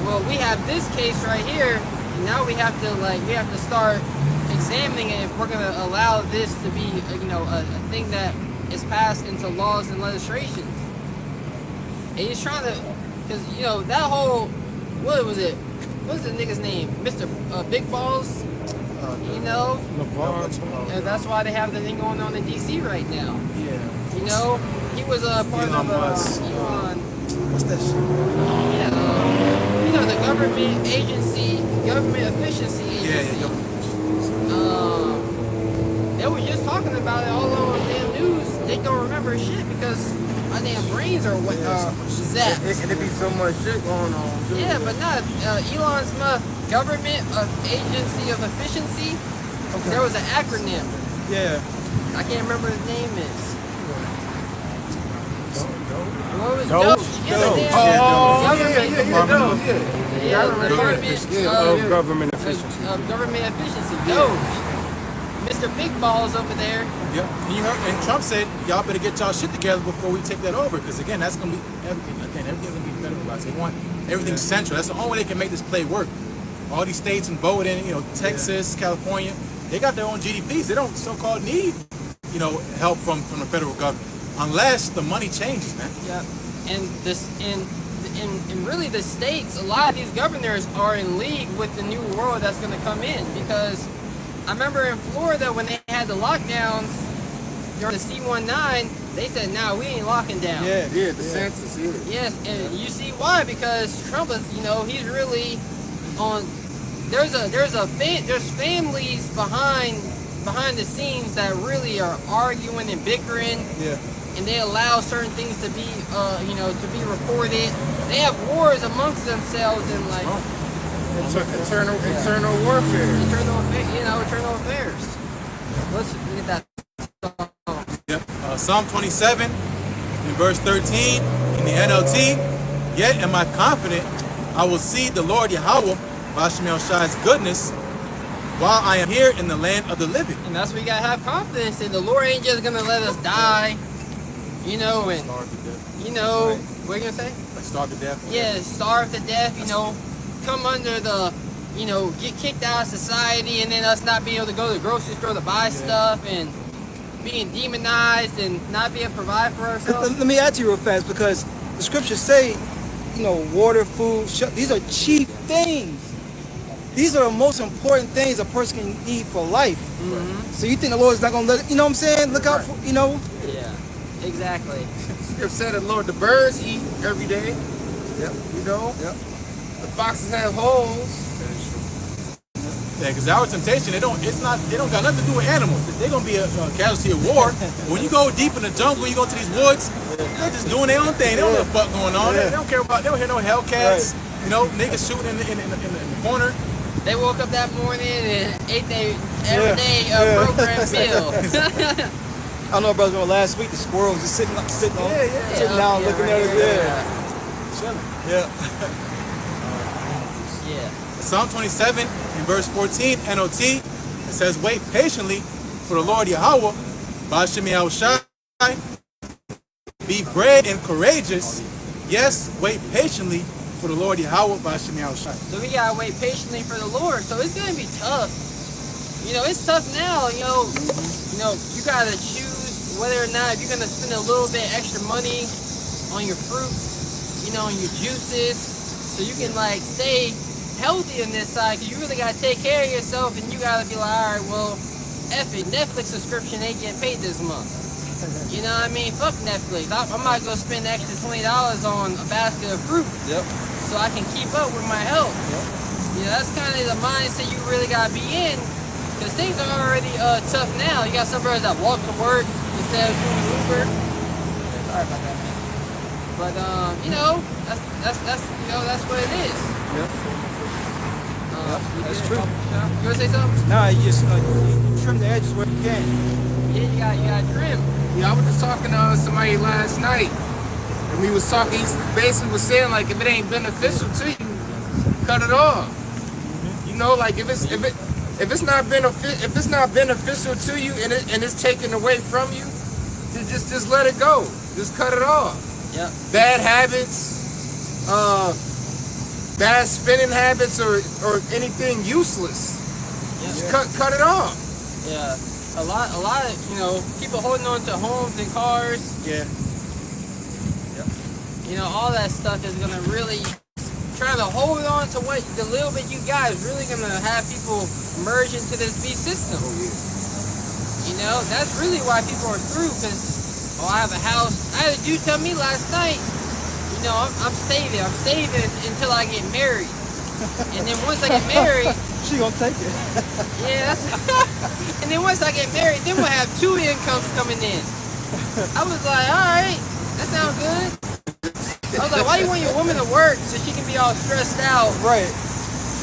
well, we have this case right here, and now we have to start examining it if we're going to allow this to be, a thing that is passed into laws and legislations. And he's trying to, because that whole, what was it? What's the nigga's name? Mr. Big Balls? And that's why they have the thing going on in DC right now. Yeah. He was a part of Elon. What's that shit? Yeah, the government agency, government efficiency agency. Yeah, they were just talking about it all over the damn news. They don't remember shit because my damn brains are zapped. It could be so much shit going on. Too. Yeah, but not Elon's government agency of efficiency. Okay. There was an acronym. Yeah. I can't remember his name is. What was Doge? Government efficiency. Government efficiency. Doge. Mr. Big Balls over there. Yep. And Trump said, y'all better get y'all shit together before we take that over. Because again, that's going to be everything. Again, everything's going to be federalized. They want everything central. That's the only way they can make this play work. All these states and voting, Texas, California, they got their own GDPs. They don't so-called need, help from the federal government. Unless the money changes, man. Yeah. And really the states, a lot of these governors are in league with the new world that's going to come in. Because I remember in Florida when they had the lockdowns during the C-19, they said, "Nah, we ain't locking down." Yeah, the census. Yes, and you see why? Because Trump is, he's really on. There's families behind the scenes that really are arguing and bickering. Yeah. And they allow certain things to be, to be reported. They have wars amongst themselves and internal warfare. Internal affairs. Let's look at that. Yep. Psalm 27 in verse 13 in the NLT. Yet am I confident I will see the Lord Yahweh, Hashem El Shai's goodness, while I am here in the land of the living. And that's what we gotta have confidence in. The Lord ain't just gonna let us die. And starve to death. Right. What are you gonna say? Like starve to death. Yeah, starve to death. Come under the, get kicked out of society, and then us not being able to go to the grocery store to buy stuff, and being demonized, and not being able to provide for ourselves. Let me add to you real fast, because the scriptures say, water, food, these are chief things. These are the most important things a person can need for life. Mm-hmm. So you think the Lord is not gonna let? You know what I'm saying? Look out for, Yeah. Exactly. Scripture said that, Lord, the birds eat every day. Yep. Yep. The foxes have holes. Yeah, because our temptation, they don't got nothing to do with animals. They're gonna be a casualty of war. When you go deep in the jungle, you go to these woods, they're just doing their own thing. They don't know what going on. They don't care about. They don't hear no Hellcats. Right. Niggas shooting in the corner. They woke up that morning and ate their everyday program meal. I don't know, brothers. Remember last week the squirrel was just sitting down, looking at us. Yeah. Psalm 27 in verse 14, NOT, it says, wait patiently for the Lord Yahweh, Ba'ashem Yahushai, be brave and courageous. Yes, wait patiently for the Lord Yahweh, Ba'ashem Yahushai. So we gotta wait patiently for the Lord. So it's gonna be tough. You know, it's tough now. You know, you gotta choose whether or not if you're gonna spend a little bit extra money on your fruits, you know, on your juices, so you can like stay healthy on this side. Cause you really gotta take care of yourself, and you gotta be like, all right, well, F it, Netflix subscription ain't getting paid this month. You know what I mean? Fuck Netflix. I'm not gonna spend an extra $20 on a basket of fruit. Yep. So I can keep up with my health. Yep. You know, that's kind of the mindset you really gotta be in. Because things are already tough now. You got some brothers that walk to work instead of doing Uber. Sorry about that, man. But you know, that's that's what it is. Yep. That's true. You wanna say something? Nah, you just you trim the edges where you can. Yeah, you got trim. Yeah, I was just talking to somebody last night, and we was talking. He basically was saying like, if it ain't beneficial to you, cut it off. You know, like if it's not beneficial to you and it's taken away from you, then just let it go. Just cut it off. Yep. Bad habits, bad spending habits, or anything useless. Just cut it off. Yeah. A lot of, you know, people holding on to homes and cars. Yeah. You know, all that stuff is gonna really try to hold on to what the little bit you got is really gonna have people merge into this beast system. You know, that's really why people are through. Cause I have a house. I had a dude tell me last night, you know, I'm saving until I get married. And then once I get married, she gonna take it. Yeah, and then once I get married, then we'll have 2 incomes coming in. I was like, all right, that sounds good. I was like, why you want your woman to work so she can be all stressed out? Right.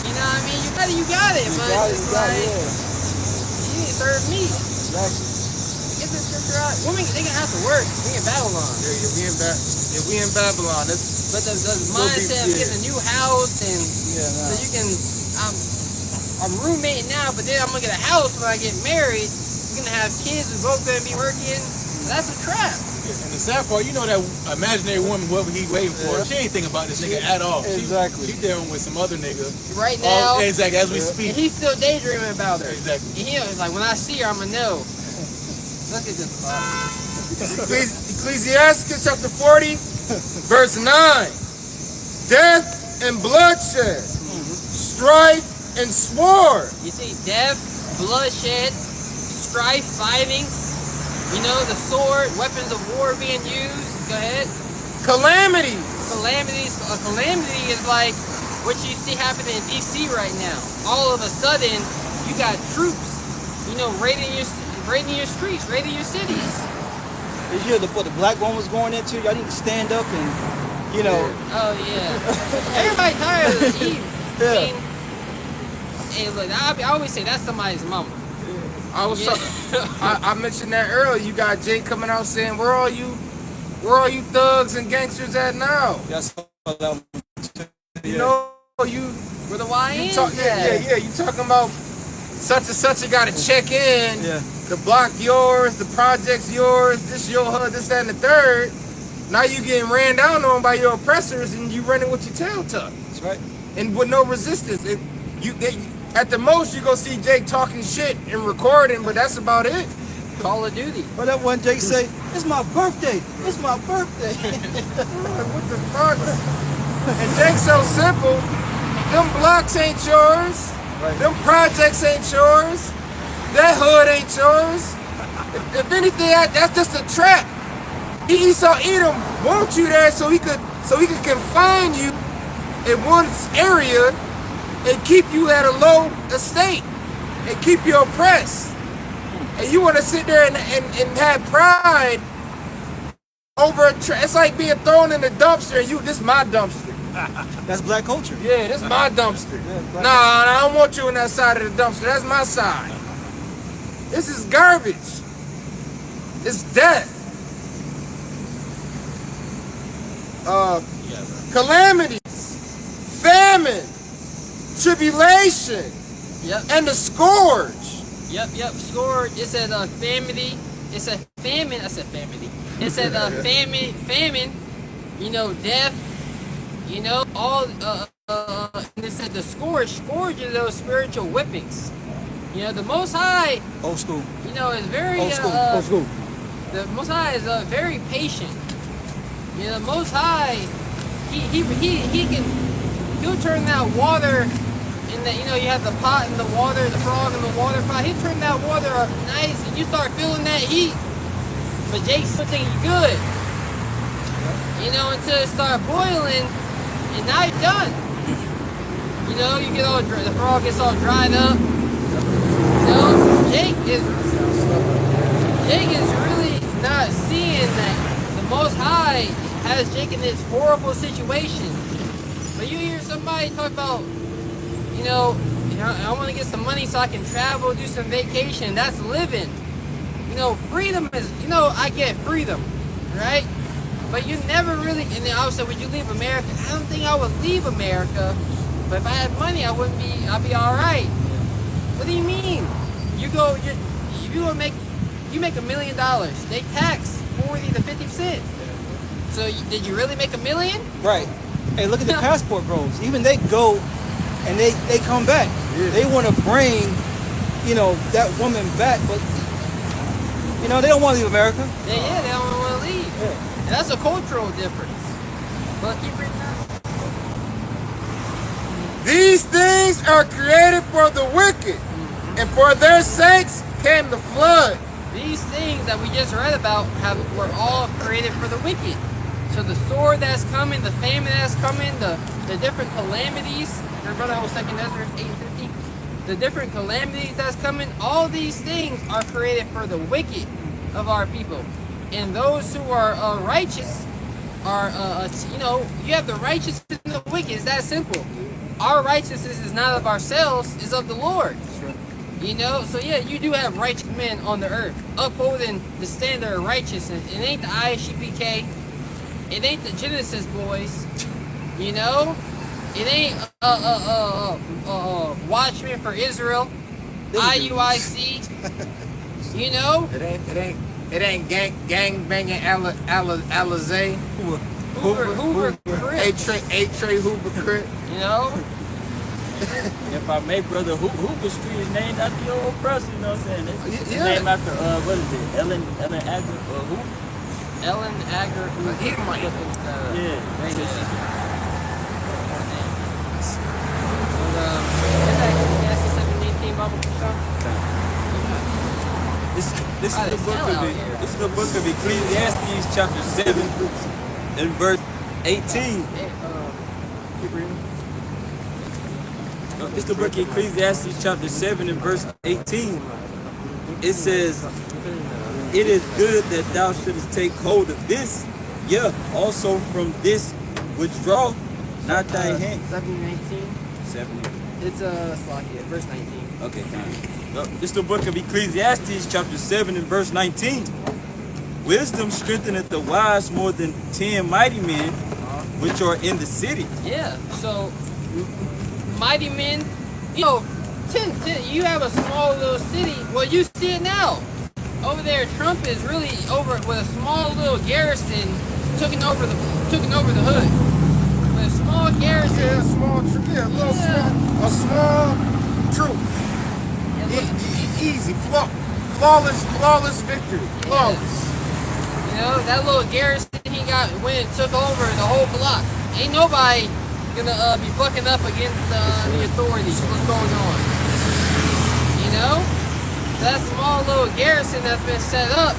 You know what I mean? You got it, but it's like, you didn't serve me. Exactly. Get this scripture out. Women, they gonna have to work. We in Babylon. Yeah, we in Babylon. But the mindset of getting a new house and so you can, I'm roommating now, but then I'm gonna get a house when I get married. We're gonna have kids. We're both gonna be working. That's a trap. And the sad part, you know that imaginary woman, what he waiting for, she ain't thinking about this nigga at all. Exactly. She dealing with some other nigga. Right now. Exactly, as we speak. And he's still daydreaming about her. Exactly. And he's like, when I see her, I'm gonna know. Look at this. Ecclesiastes chapter 40, verse 9. Death and bloodshed, strife and sword. You see, death, bloodshed, strife, fightings. You know, the sword, weapons of war being used. Go ahead. Calamities. A calamity is like what you see happening in DC right now. All of a sudden, you got troops, you know, raiding your streets, raiding your cities. Did you hear what the black one was going into? Y'all need to stand up and, you know. Oh yeah. Everybody tired of the Eve. Yeah. I mean, hey, look, I always say that's somebody's mama. I was I mentioned that earlier. You got Jay coming out saying, where are you thugs and gangsters at now? That's all you know, where the YNs at? You talking about such and such got to check in. Yeah. The block yours, the project's yours, this your HUD, this, that, and the third. Now you getting ran down on by your oppressors and you running with your tail tucked. That's right. And with no resistance. At the most, you go see Jake talking shit and recording, but that's about it. Call of Duty. But that one Jake say, it's my birthday. It's my birthday. What the fuck? And Jake's so simple. Them blocks ain't yours. Right. Them projects ain't yours. That hood ain't yours. If anything, that's just a trap. Edom want you there so he could confine you in one area and keep you at a low estate and keep you oppressed. And you want to sit there and have pride over a trap. It's like being thrown in the dumpster and this is my dumpster. That's black culture. Yeah, this is my dumpster. Yeah, Nah, I don't want you on that side of the dumpster. That's my side. This is garbage. It's death. Calamities, famine, tribulation, Yep. and the scourge. Yep. Scourge. It said family. It said famine. I said family. It said famine. You know, death. You know, all. And it said the scourge. Scourge are those spiritual whippings. You know, the Most High. Old school. You know, is very. Old school. The Most High is very patient. You know, the Most High. He'll turn that water. And that, you know, you have the pot and the water, the frog and the water pot. He'll turn that water up nice, and you start feeling that heat. But Jake's still thinking you're good. You know, until it starts boiling, and now you're done. You know, you get all the frog gets all dried up. You know, Jake is really not seeing that the Most High has Jake in this horrible situation. But you hear somebody talk about, you know, I want to get some money so I can travel, do some vacation. That's living. You know, freedom is, you know, I get freedom, right? But you never really, and then I would say, would you leave America? I don't think I would leave America, but if I had money, I'd be all right. What do you mean? You make $1 million. They tax 40 to 50%. So did you really make $1 million? Right. Hey, look at the passport bros. Even they go and they come back. Yeah. They want to bring, you know, that woman back, but you know, they don't want to leave America. Yeah, they don't want to leave. Yeah. And that's a cultural difference. But keep reading that. These things are created for the wicked, and for their sakes came the flood. These things that we just read about were all created for the wicked. So the sword that's coming, the famine that's coming, the different calamities. Remember that was 2 Ezra 8:50. The different calamities that's coming. All these things are created for the wicked of our people, and those who are righteous are, you know, you have the righteous and the wicked. It's that simple. Our righteousness is not of ourselves; is of the Lord. You know, so yeah, you do have righteous men on the earth upholding the standard of righteousness. It ain't the ISUPK. It ain't the Genesis boys, you know. It ain't Watchmen for Israel, IUIC, you know. It ain't gang banging Alizé. Hoover Crip. A-Tray Hoover Crip. You know. If I may, brother, Hoover Street is named after your old brother, you know what I'm saying? It's named after, what is it, Ellen Agger, who? Ellen Agger, He might. This is the book of Ecclesiastes, chapter 7, and verse 18. It's the book of Ecclesiastes, chapter 7, and verse 18. It says, "It is good that thou shouldest take hold of this, also from this withdraw not thy hand." 7:19. 7. It's Slakia, verse 19. Okay, this is the book of Ecclesiastes, chapter 7, and verse 19. "Wisdom strengtheneth the wise more than 10 mighty men, which are in the city." Yeah, so mighty men, you know, 10, you have a small little city. Well, you see it now. Over there, Trump is really over with a small little garrison, taking over the hood. With a small garrison, A small troop. Easy, flawless victory. Flawless. You know, that little garrison he got when it took over the whole block. Ain't nobody gonna be bucking up against the authorities. What's going on? You know, that small little garrison that's been set up,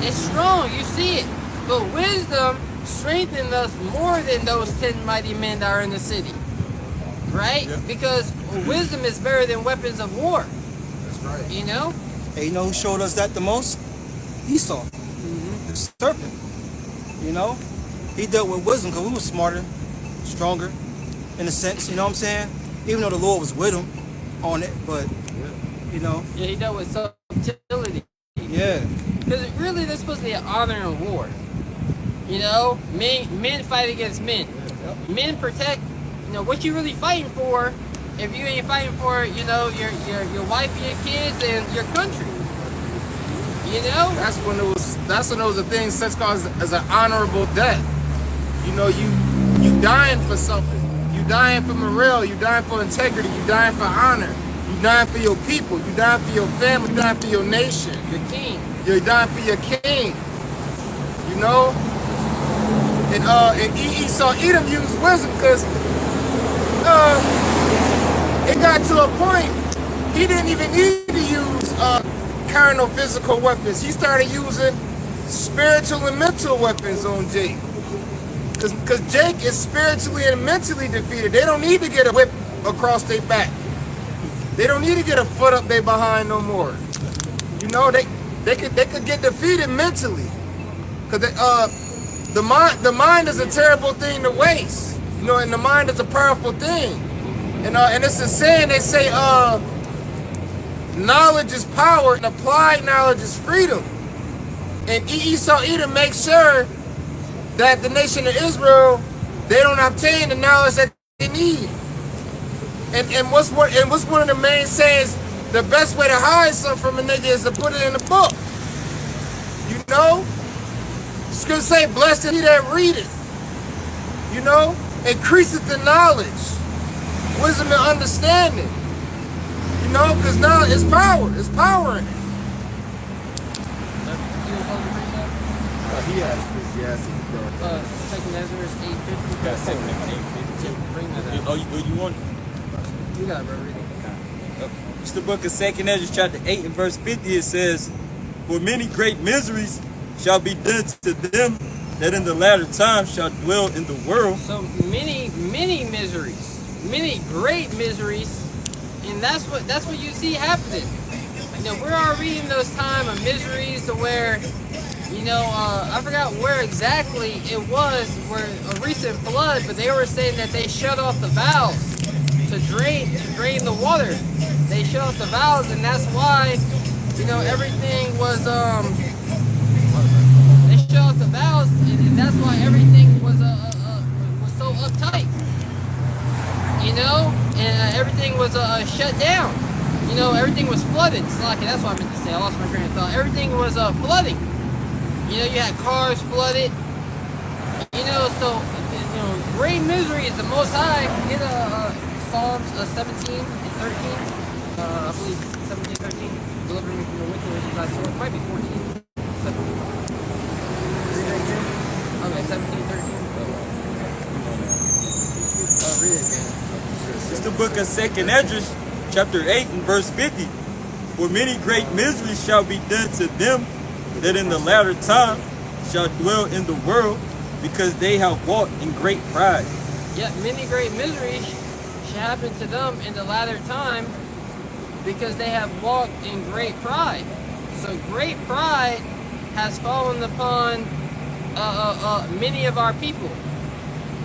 it's strong. You see it, but wisdom strengthened us more than those 10 mighty men that are in the city, right? Yeah. Because wisdom is better than weapons of war. That's right. You know. And you know who showed us that the most? Esau, the serpent. You know, he dealt with wisdom because we were smarter stronger, in a sense. You know what I'm saying? Even though the Lord was with him on it, but you know. Yeah, he dealt with subtlety. Yeah. Because really, there's supposed to be an honor in war. You know, men fight against men. Men protect. You know what you really fighting for. If you ain't fighting for, you know, your wife, your kids, and your country. You know. That's when it was a thing such called as an honorable death. You know, you dying for something. You dying for morale. You dying for integrity. You dying for honor. You dying for your people. You dying for your family. You dying for your nation. Your king. You're dying for your king. You know? And Esau Edom used wisdom because it got to a point he didn't even need to use carnal physical weapons. He started using spiritual and mental weapons on Jake. Because Jake is spiritually and mentally defeated. They don't need to get a whip across their back. They don't need to get a foot up their behind no more. You know, they could get defeated mentally. Because the mind is a terrible thing to waste. You know, and the mind is a powerful thing. And it's a saying, they say knowledge is power and applied knowledge is freedom. And Esau Edom makes sure that the nation of Israel, they don't obtain the knowledge that they need. And what's one of the main sayings? The best way to hide something from a nigga is to put it in a book. You know? It's gonna say, blessed is he that readeth. You know? Increaseth the knowledge, wisdom and understanding. You know? Because now it's power. It's power in it. He has Ecclesiastes, bro. Second Ezra 8:50. Got second Ezra 8:50. Bring that out. Oh, you want it? You got it, bro. Read it. It's the book of 2nd Ezra, chapter 8 and verse 50. It says, "For many great miseries shall be done to them that in the latter time shall dwell in the world." So many miseries, many great miseries, and that's what you see happening. You know, we're already in those time of miseries to where, you know, I forgot where exactly it was, where a recent flood, but they were saying that they shut off the valves to drain the water. They shut off the valves, and that's why, you know, everything was they shut off the valves, and that's why everything was so uptight. You know, and everything was shut down. You know, everything was flooded. Slocky, that's what I meant to say. I lost my train of thought. Everything was flooding. You know, you had cars flooded. You know, so, you know, great misery is the Most High. Get Psalms 17 and 13. I believe 17, 13. Deliver me from the wicked with thy sword. It might be 14. 17. Okay, 17, 13. Read it, man. It's the book of 2nd Ezra, chapter 8 and verse 50. "For many great miseries shall be done to them that in the latter time shall dwell in the world, because they have walked in great pride." Yeah, many great miseries shall happen to them in the latter time because they have walked in great pride. So great pride has fallen upon many of our people,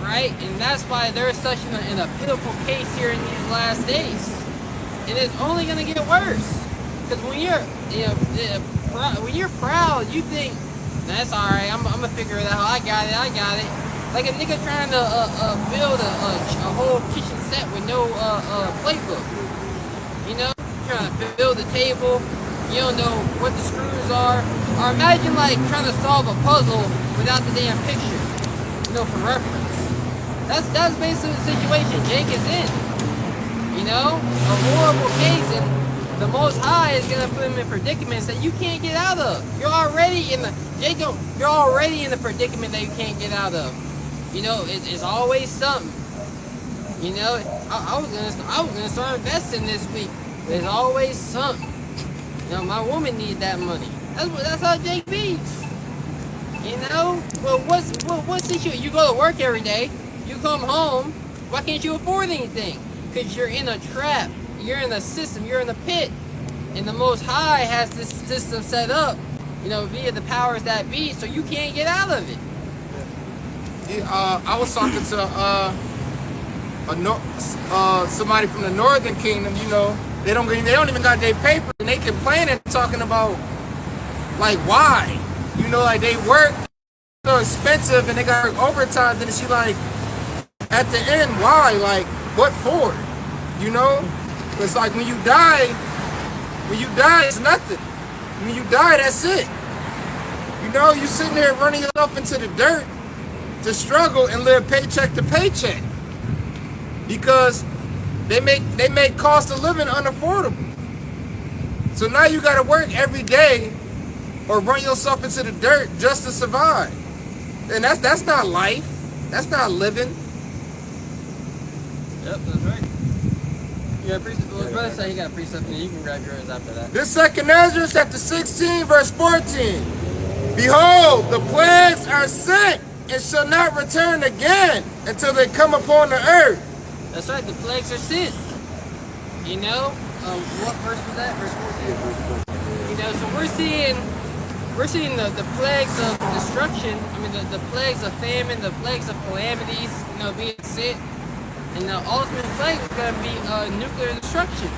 right? And that's why they're such in a pitiful case here in these last days. And it's only going to get worse. Because when you're, when you're proud, you think, that's all right, I'm going to figure it out. I got it. Like a nigga trying to build a whole kitchen set with no playbook. You know, trying to build a table, you don't know what the screws are. Or imagine like trying to solve a puzzle without the damn picture, you know, for reference. That's basically the situation Jake is in. You know, a horrible case, and the Most High is gonna put him in predicaments that you can't get out of. You're already in the You're already in the predicament that you can't get out of. You know, it's always something. You know, I was gonna start investing this week. There's always something. You know, my woman needs that money. That's how Jake beats. You know, well, what's the issue? You go to work every day. You come home. Why can't you afford anything? Because you're in a trap. You're in a system. You're in a pit. And the Most High has this system set up, you know, via the powers that be, so you can't get out of it. I was talking to somebody from the Northern Kingdom. You know, they don't even got their paper, and they complaining, talking about like why, you know, like they work so expensive and they got to work overtime. Then she like, at the end, why? Like, what for? You know, it's like when you die, it's nothing. When you die, that's it. You know, you sitting there running yourself into the dirt to struggle and live paycheck to paycheck because they make cost of living unaffordable. So now you got to work every day or run yourself into the dirt just to survive. And that's not life. That's not living. Yep, that's right. You got precept. Well, brother said he got a precept, and you can grab yours after that. This 2nd Ezra chapter 16, verse 14. Behold, the plagues are sent and shall not return again until they come upon the earth. That's right, the plagues are sent. You know, what verse was that? Verse 14. You know, so we're seeing the plagues of destruction. I mean, the plagues of famine, the plagues of calamities, you know, being sent. And the ultimate plague is going to be nuclear destruction.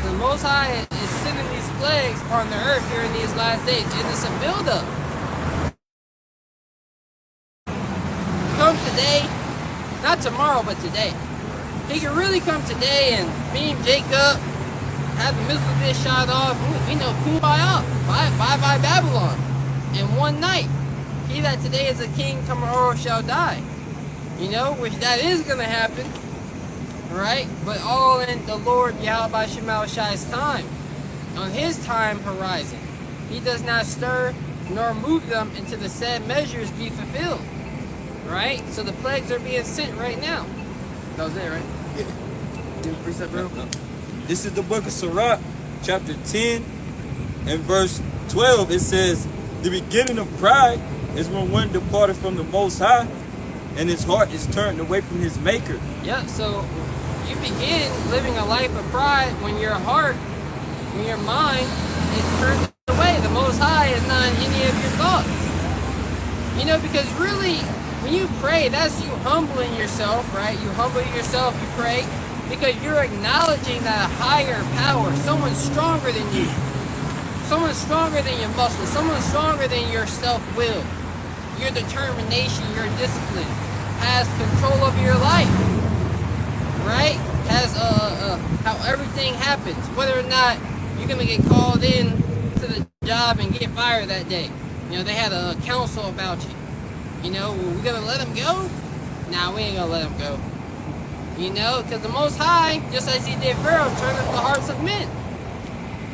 So the Most High is sending these plagues on the earth here in these last days. And it's a buildup. Come today, not tomorrow, but today. He can really come today and beam Jacob, have the missiles get shot off, you know, kumbaya, bye Babylon. In one night. He that today is a king, tomorrow shall die. You know, which that is going to happen. Right? But all in the Lord Yahweh Shemashai's time. On his time horizon. He does not stir nor move them until the said measures be fulfilled. Right? So the plagues are being sent right now. That was it, right? Yeah. Give a precept, bro. This is the book of Sirach, chapter 10 and verse 12. It says, the beginning of pride is when one departed from the Most High and his heart is turned away from his maker. Yeah, so you begin living a life of pride when your heart, when your mind is turned away. The Most High is not in any of your thoughts. You know, because really, when you pray, that's you humbling yourself, right? You humble yourself, you pray, because you're acknowledging that a higher power, someone stronger than you, someone stronger than your muscles, someone stronger than your self-will, your determination, your discipline, has control over your life, right? Has how everything happens, whether or not you're gonna get called in to the job and get fired that day. You know, they had a council about you. You know, we gonna let him go? Nah, we ain't gonna let him go. You know, because the Most High, just as he did Pharaoh, turned up the hearts of men.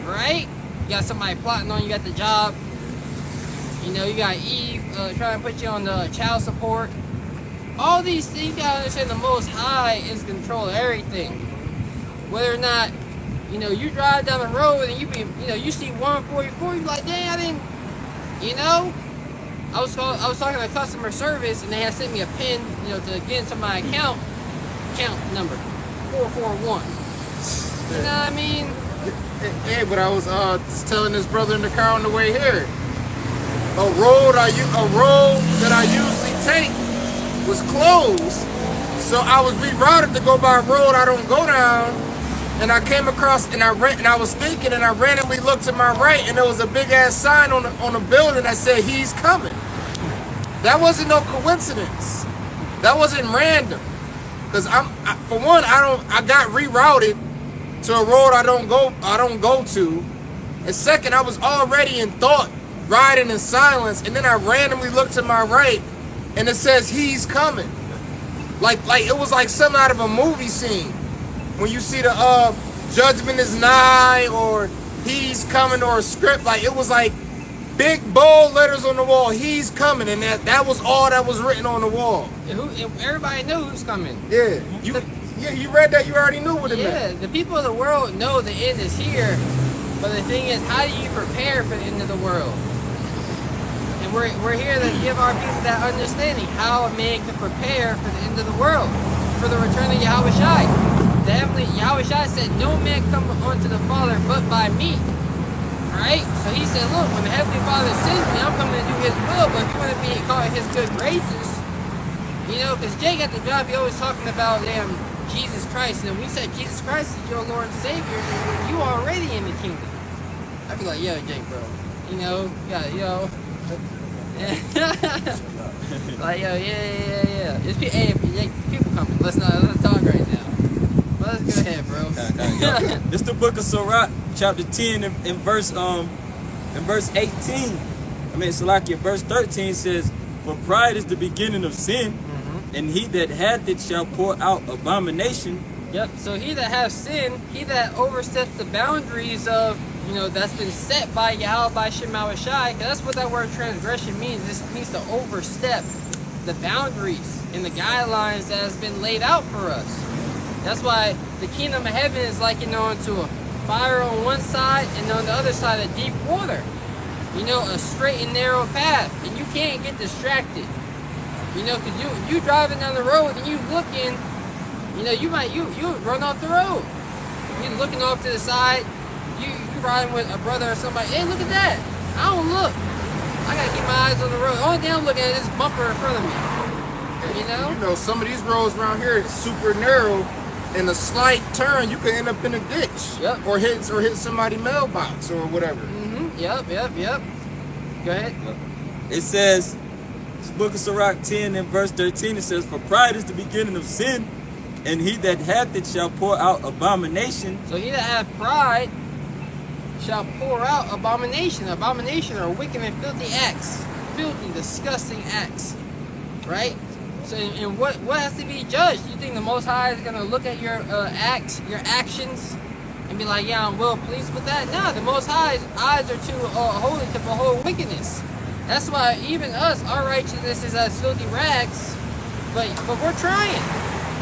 Right? You got somebody plotting on you at the job. You know, you got Eve trying to put you on the child support. All these things, you gotta understand the Most High is in control of everything. Whether or not, you know, you drive down the road and you see 144, you be like, dang, I didn't, you know? I was talking to customer service and they had sent me a pin, you know, to get into my account number 441. You know what I mean? Hey, but I was just telling this brother in the car on the way here. A road that I usually take was closed, so I was rerouted to go by a road I don't go down. And I came across and I was thinking and I randomly looked to my right and there was a big ass sign on the building that said he's coming. That wasn't no coincidence. That wasn't random. Cause I got rerouted to a road I don't go to. And second, I was already in thought, riding in silence, and then I randomly looked to my right and it says he's coming. Like it was like something out of a movie scene. When you see the judgment is nigh or he's coming or a script, like it was like big bold letters on the wall, he's coming, and that was all that was written on the wall. Everybody knew who's coming. Yeah. You read that, you already knew what it meant. Yeah, the people of the world know the end is here, but the thing is, how do you prepare for the end of the world? And we're here to give our people that understanding, how a man can prepare for the end of the world, for the return of Yahweh Shai. Definitely, Yahweh Shai said, no man come unto the Father but by me. Right? So he said, look, when the Heavenly Father sends me, I'm coming to do his will, but if you want to be caught in his good graces, You know, because Jake at the job, he always talking about damn Jesus Christ. And we said Jesus Christ is your Lord and Savior. You already in the kingdom. I'd be like, yo, Jake, bro. You know, yeah, yo. Like, yo, yeah. It's people coming. Let's talk right now. Let's go ahead, bro. This the book of Sirach, chapter 10, in verse 18. Salakia, verse 13 says, "For pride is the beginning of sin, and he that hath it shall pour out abomination." Yep. So he that has sin, he that oversteps the boundaries of, you know, that's been set by Yahweh, by Shema Shai. That's what that word transgression means. This means to overstep the boundaries and the guidelines that has been laid out for us. That's why the kingdom of heaven is like, you know, into a fire on one side and on the other side of deep water. You know, a straight and narrow path, and you can't get distracted. You know, because you driving down the road and you looking, you know, you run off the road. You looking off to the side, you riding with a brother or somebody. Hey, look at that! I don't look. I gotta keep my eyes on the road. The only thing I'm looking at is this bumper in front of me. You know, some of these roads around here is super narrow. In a slight turn, you could end up in a ditch. Yep. Or hit somebody's mailbox or whatever. Yep. Go ahead. It says, this book of Sirach 10 and verse 13, it says, "For pride is the beginning of sin, and he that hath it shall pour out abomination." So he that hath pride shall pour out abomination. Abomination are wicked and filthy acts. Filthy, disgusting acts. Right? So, and what has to be judged? You think the Most High is going to look at your acts, your actions, and be like, yeah, I'm well pleased with that? No, the Most High's eyes are too holy to behold wickedness. That's why even us, our righteousness is as filthy rags, but we're trying.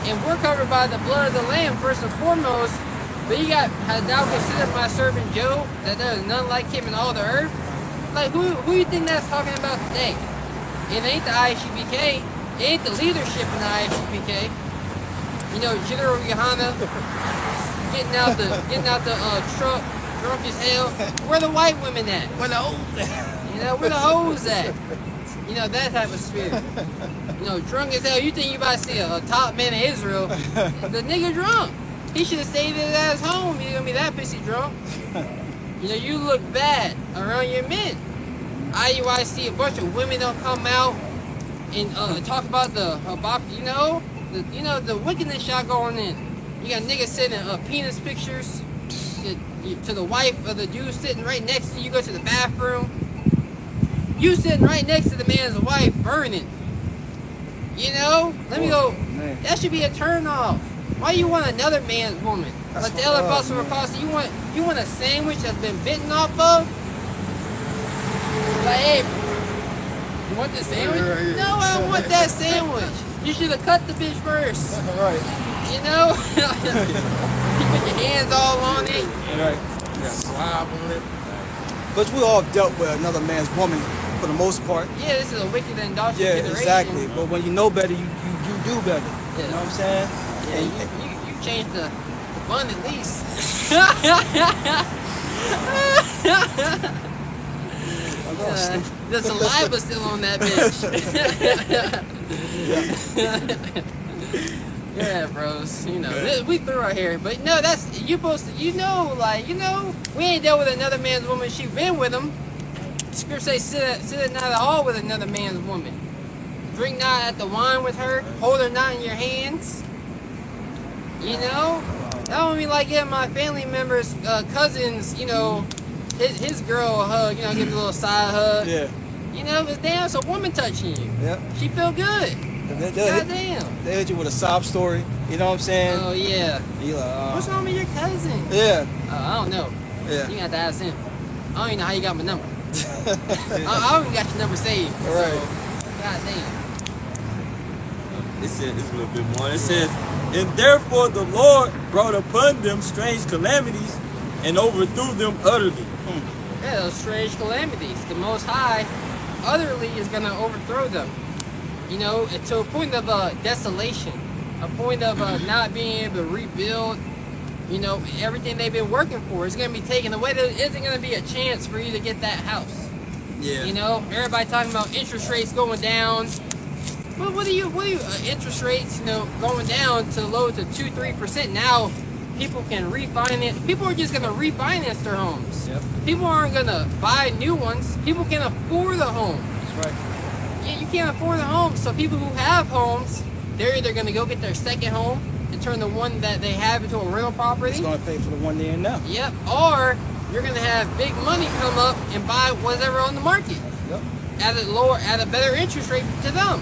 And we're covered by the blood of the Lamb, first and foremost. But you got, "Hast thou considered my servant Job, that there is none like him in all the earth?" Like, who you think that's talking about today? It ain't the ISUPK. It ain't the leadership in the ISUPK. You know, General Yohana getting out the truck, drunk as hell. Where the white women at? Where the hoes at? You know, where the hoes at? You know, that type of spirit. You know, drunk as hell. You think you about to see a top man in Israel? The nigga drunk. He should have stayed at his ass home. You're gonna be that pissy drunk. You know, you look bad around your men. IUIC, a bunch of women don't come out and talk about the wickedness y'all going in. You got niggas sending penis pictures to the wife of the dude sitting right next to you. Go to the bathroom. You sitting right next to the man's wife burning. You know, let me go. Man. That should be a turn off. Why you want another man's woman? Like the other bus will cost you want a sandwich that's been bitten off of? Like, hey, you want this sandwich? No, I don't want that sandwich. You should have cut the bitch first. Right. You know? You put your hands all on it. Right. Yeah. Slob on it. But we all dealt with another man's woman for the most part. Yeah, this is a wicked and indulgent generation. Yeah, exactly. But when you know better, you do better. Yeah. You know what I'm saying? Yeah, you changed the bun at least. The saliva still on that bitch. Yeah, bros. You know, we threw our hair, but no, that's you supposed to. You know, we ain't dealt with another man's woman. She been with him. Scripture say, sit not at all with another man's woman. Drink not at the wine with her. Hold her not in your hands. You know, that would be like getting my family members, cousins. You know, his girl a hug. You know, give him a little side hug. Yeah. You know, cause damn, it's a woman touching you. Yep. She feel good. Goddamn. They hit you with a sob story. You know what I'm saying? Oh yeah. You like, what's wrong with your cousin? Yeah. I don't know. Yeah. You got to ask him. I don't even know how you got my number. I don't even got your number saved. All right. So, goddamn. It says this a little bit more. It says, "And therefore the Lord brought upon them strange calamities and overthrew them utterly." Yeah, those strange calamities. The Most High utterly is going to overthrow them. You know, to a point of desolation, a point of not being able to rebuild. You know, everything they've been working for is going to be taken away. There isn't going to be a chance for you to get that house. Yeah. You know, everybody talking about interest rates going down. Well, what do you interest rates, going down to low to 2-3% now? People can refinance. People are just gonna refinance their homes. Yep. People aren't gonna buy new ones. People can afford a home. That's right. Yeah, you can't afford a home. So people who have homes, they're either gonna go get their second home and turn the one that they have into a rental property. It's gonna pay for the one they're in now. Yep. Or you're gonna have big money come up and buy whatever on the market Yep. at a better interest rate to them.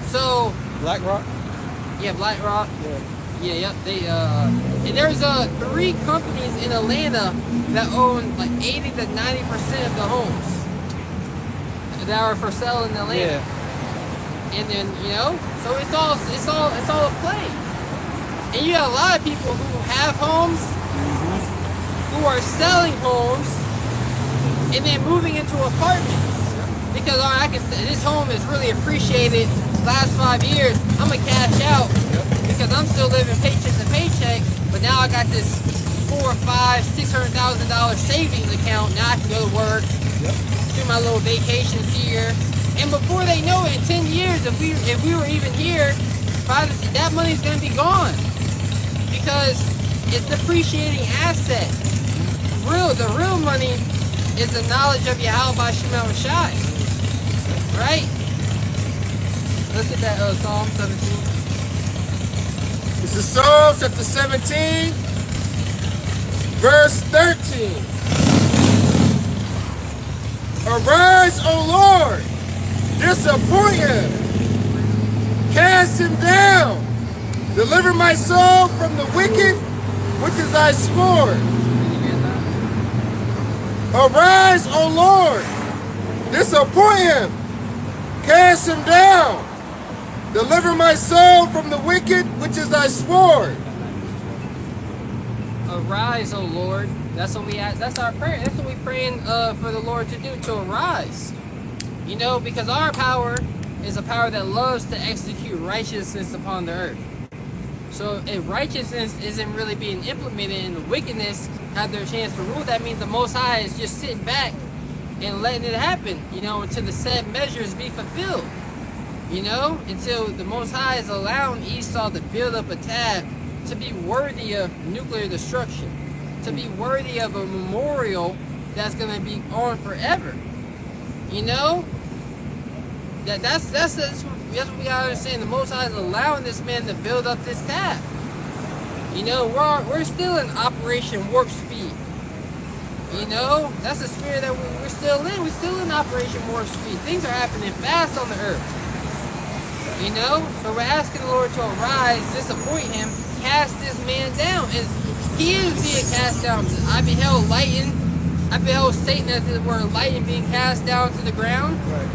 So BlackRock. yeah, BlackRock. Yeah. Yeah, yep. They and there's 3 companies in Atlanta that own like 80 to 90% of the homes that are for sale in Atlanta. Yeah. And then so it's all a play. And you got a lot of people who have homes, who are selling homes, and then moving into apartments because I can say this home is really appreciated. Last 5 years, I'm gonna cash out because I'm still living paycheck to paycheck. But now I got this $400,000, $500,000, $600,000 savings account. Now I can go to work, do my little vacations here, and before they know it, in 10 years, if we were even here, that money's gonna be gone because it's depreciating asset. The real money is the knowledge of Yahweh Shema Shai, right? Look at that Psalm 17. This is Psalm chapter 17, verse 13. Arise, O Lord, disappoint him, cast him down, deliver my soul from the wicked, which is thy sword. Arise, O Lord, disappoint him, cast him down, deliver my soul from the wicked, which is thy sword. Arise, O Lord. That's what we ask. That's our prayer. That's what we're praying for the Lord to do, to arise. Because our power is a power that loves to execute righteousness upon the earth. So if righteousness isn't really being implemented and the wickedness have their chance to rule, that means the Most High is just sitting back and letting it happen, until the said measures be fulfilled. Until the Most High is allowing Esau to build up a tab to be worthy of nuclear destruction, to be worthy of a memorial that's going to be on forever. That's what we gotta understand. The Most High is allowing this man to build up this tab. We're still in Operation Warp Speed. That's the spirit that we're still in. We're still in Operation Warp Speed. Things are happening fast on the earth. So we're asking the Lord to arise, disappoint him, cast this man down. He is being cast down. I beheld Satan as it were lightning being cast down to the ground. Right.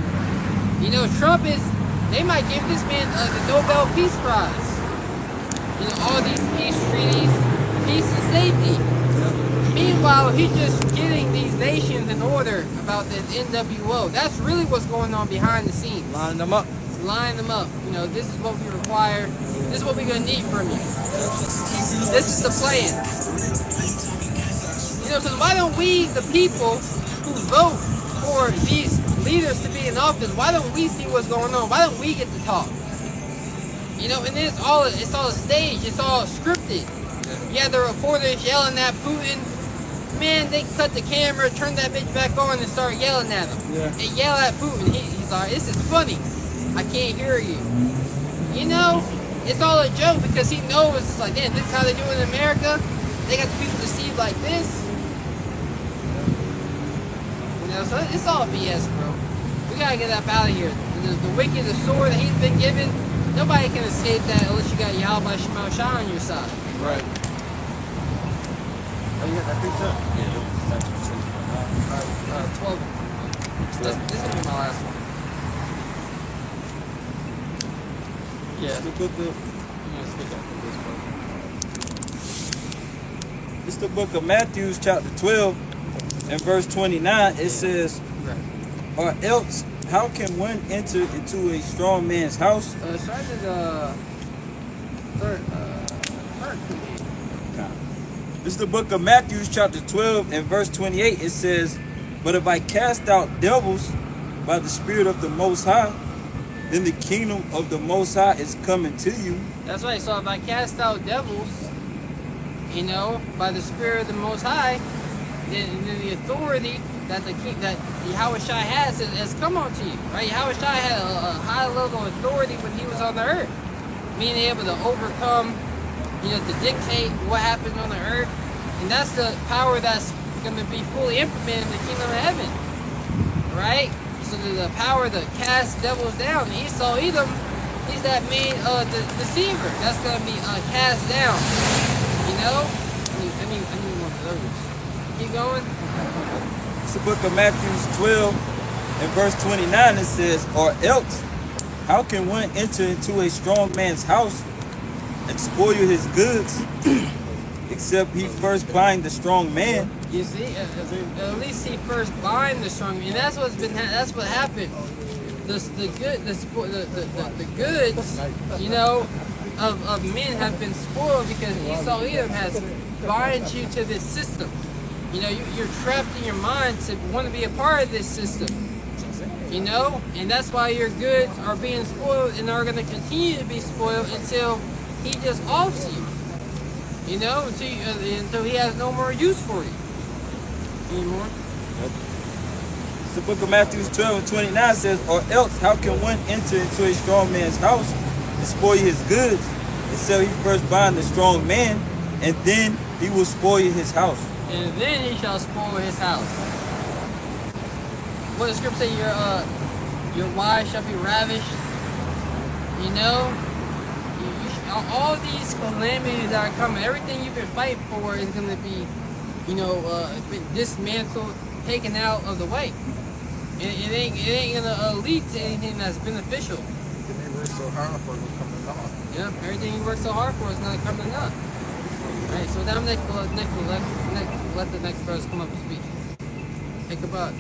Trump they might give this man the Nobel Peace Prize. All these peace treaties, peace and safety. Yep. Meanwhile, he's just getting these nations in order about this NWO. That's really what's going on behind the scenes. Line them up. Line them up. This is what we require. This is what we're going to need from you. This is the plan. Because why don't we, the people who vote for these leaders to be in office, why don't we see what's going on? Why don't we get to talk? And it's all a stage. It's all scripted. You have the reporters yelling at Putin. Man, they cut the camera, turn that bitch back on, and start yelling at him. Yeah. And yell at Putin. He's like, this is funny. I can't hear you. It's all a joke because he knows it's like, damn, this is how they do it in America. They got the people deceived like this. So it's all BS, bro. We gotta get up out of here. The wicked, the sword that he's been given, nobody can escape that unless you got Yahweh Shema Shai on your side. Right. Oh, you got that piece up? Yeah. 12. This is gonna be my last one. Yeah. It's the book of, it's the book of Matthew, chapter 12, and verse 29. It says, or else, how can one enter into a strong man's house? Start at third. This is the book of Matthew, chapter 12, and verse 28. It says, but if I cast out devils by the Spirit of the Most High, then the kingdom of the Most High is coming to you. That's right. So if I cast out devils, you know, by the Spirit of the Most High, then the authority that Yahweh Shai has come onto you, right? Yahweh Shai had a high level of authority when he was on the earth, being able to overcome, you know, to dictate what happened on the earth, and that's the power that's going to be fully implemented in the kingdom of heaven, right? So the power to cast devils down. Esau, Edom, he's that main deceiver that's going to be cast down. You know, I need more of those. Keep going. It's the book of Matthew 12 and verse 29. It says, or else, how can one enter into a strong man's house and spoil his goods, except he first bind the strong man? You see, at least he first bind the strong man. And that's that's what happened. The goods, you know, of men have been spoiled because Esau Edom has bind you to this system. You know, you're trapped in your mind to want to be a part of this system. You know, and that's why your goods are being spoiled and are going to continue to be spoiled until he just offs you. You know, until he has no more use for you. Any more? It's the book of Matthew 12 and 29 says, or else how can one enter into a strong man's house and spoil his goods, until he first bind the strong man, and then he will spoil his house. And then he shall spoil his house. What does the scripture say? Your wives shall be ravished. You know, all these calamities that are coming, everything you've been fighting for is going to be, you know, dismantled, taken out of the way. It ain't gonna lead to anything that's beneficial. They work so hard for it to come to naught. Yep, everything you work so hard for is gonna come to naught. Alright, so now let the next verse come up and speak. Think about it.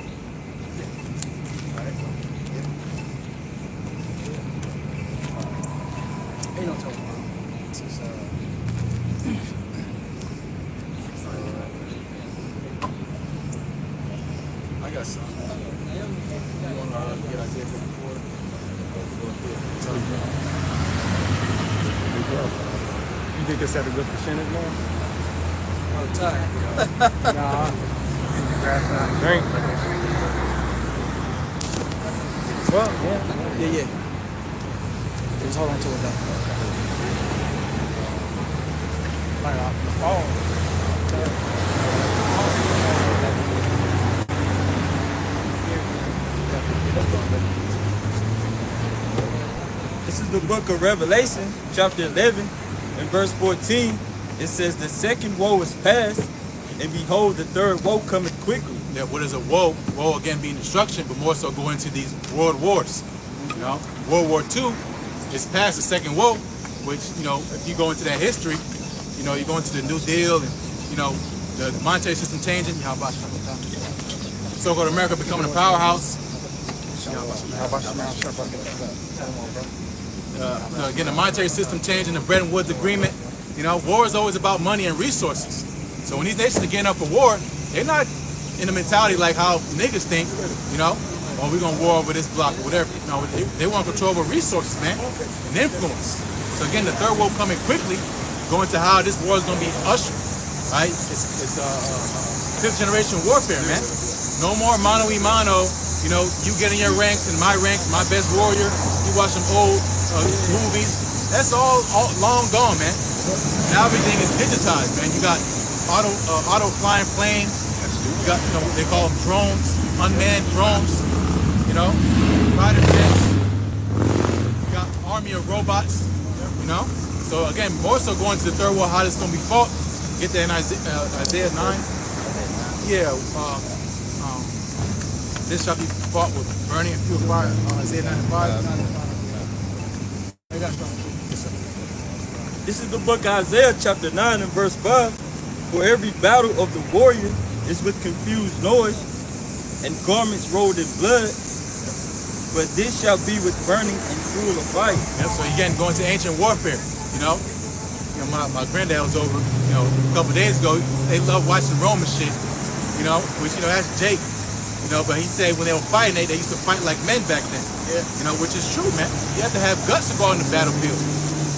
Ain't no talking about. This is I got some. You want to get Isaiah 54? You think it's at a good percentage now? Oh, time. Nah. Drink. Well, yeah. Yeah. Just hold on to it though. This is the book of Revelation, chapter 11, and verse 14. It says, the second woe is past, and behold, the third woe cometh quickly. Yeah, what is a woe? Woe again being destruction, but more so go into these world wars. You know, World War II is past the second woe, which, you know, if you go into that history, you know, you go into the New Deal and, you know, the monetary system changing, so-called America becoming a powerhouse. Again, the monetary system changing, the Bretton Woods Agreement. You know, war is always about money and resources. So when these nations are getting up for war, they're not in the mentality like how niggas think, you know, oh, we're going to war over this block or whatever. No, they want control over resources, man, and influence. So again, the third world coming quickly, going to how this war is going to be ushered, right? It's fifth generation warfare, man. No more mano y mano, you know, you getting your ranks and my best warrior. You watch some old movies. That's all long gone, man. Now everything is digitized, man. You got auto flying planes. You got, you know, what they call them drones, unmanned drones. You know, fighter jets. You got army of robots. You know. So again, more so going to the third war, how this gonna be fought. Get that in Isaiah 9. Yeah. This shall be fought with burning and fuel fire. Isaiah 9 and 5. This is the book of Isaiah, chapter 9 and verse 5. For every battle of the warrior is with confused noise and garments rolled in blood, but this shall be with burning and fuel of fire. Yeah, so again, going to ancient warfare, you know, my granddad was over, you know, a couple days ago. They love watching Roman shit, you know, which, you know, that's Jake, you know, but he said when they were fighting, they used to fight like men back then. Yeah. You know, which is true, man. You have to have guts to go on the battlefield.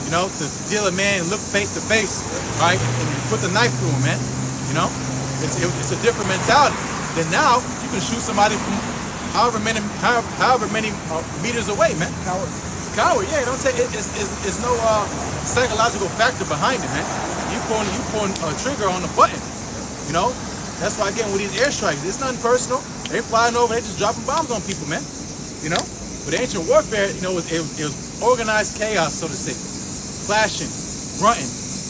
You know, to deal a man and look face to face, right? And put the knife through him, man. You know, it's a different mentality. Then now you can shoot somebody from however many meters away, man. Coward, yeah. Don't take it's no psychological factor behind it, man. You pulling a trigger on the button. You know, that's why again with these airstrikes, it's nothing personal. They flying over, they just dropping bombs on people, man. You know, but ancient warfare, you know, it was organized chaos, so to say, clashing, grunting,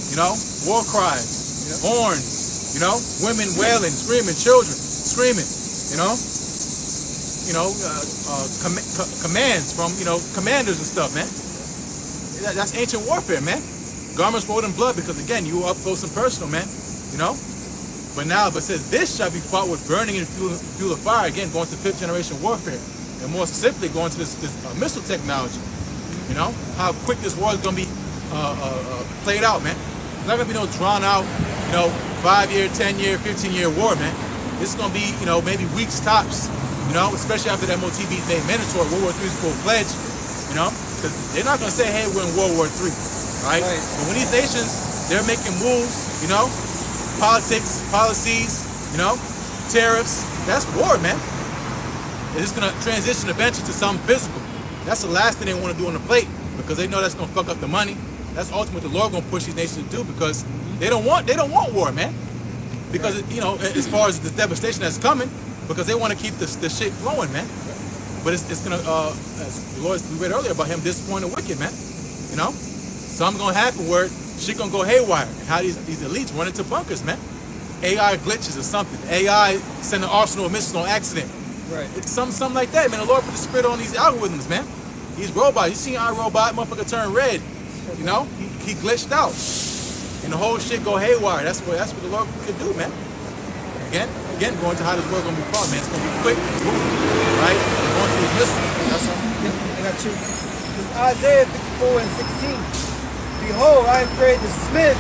you know, war cries, horns, you know, women wailing, screaming, children screaming, commands from commanders and stuff, man. That's ancient warfare, man. Garments rolled in blood because again, you were up close and personal, man. You know. But now, it says this shall be fought with burning and fuel of fire. Again, going to 5th generation warfare, and more specifically going to this missile technology. You know how quick this war is going to be played out, man. It's not going to be no drawn out, 5-year, 10-year, 15-year war, man. This is going to be, maybe weeks tops. Especially after the MOTB is made mandatory, World War III is full-fledged. Because they're not going to say, hey, we're in World War III, right? But when these nations, they're making moves, politics, policies, tariffs. That's war, man. It's just gonna transition eventually to something physical. That's the last thing they want to do on the plate because they know that's gonna fuck up the money. That's ultimately the Lord gonna push these nations to do because they don't want war, man. Because as far as the devastation that's coming, because they want to keep the shit flowing, man. But it's gonna, as the Lord we read earlier about him disappointing the wicked, man. Something's gonna happen where shit gonna go haywire. And how these elites run into bunkers, man. AI glitches or something. AI send an arsenal of missiles on accident. Right. It's something like that, man. The Lord put the spirit on these algorithms, man. These robots. You seen our robot, motherfucker turn red. He glitched out. And the whole shit go haywire. That's what the Lord could do, man. Again, going to how this world gonna be fought, man. It's gonna be quick, right? Going to these missiles. That's something. I got you. It's Isaiah 54:16. Behold, I have created the smith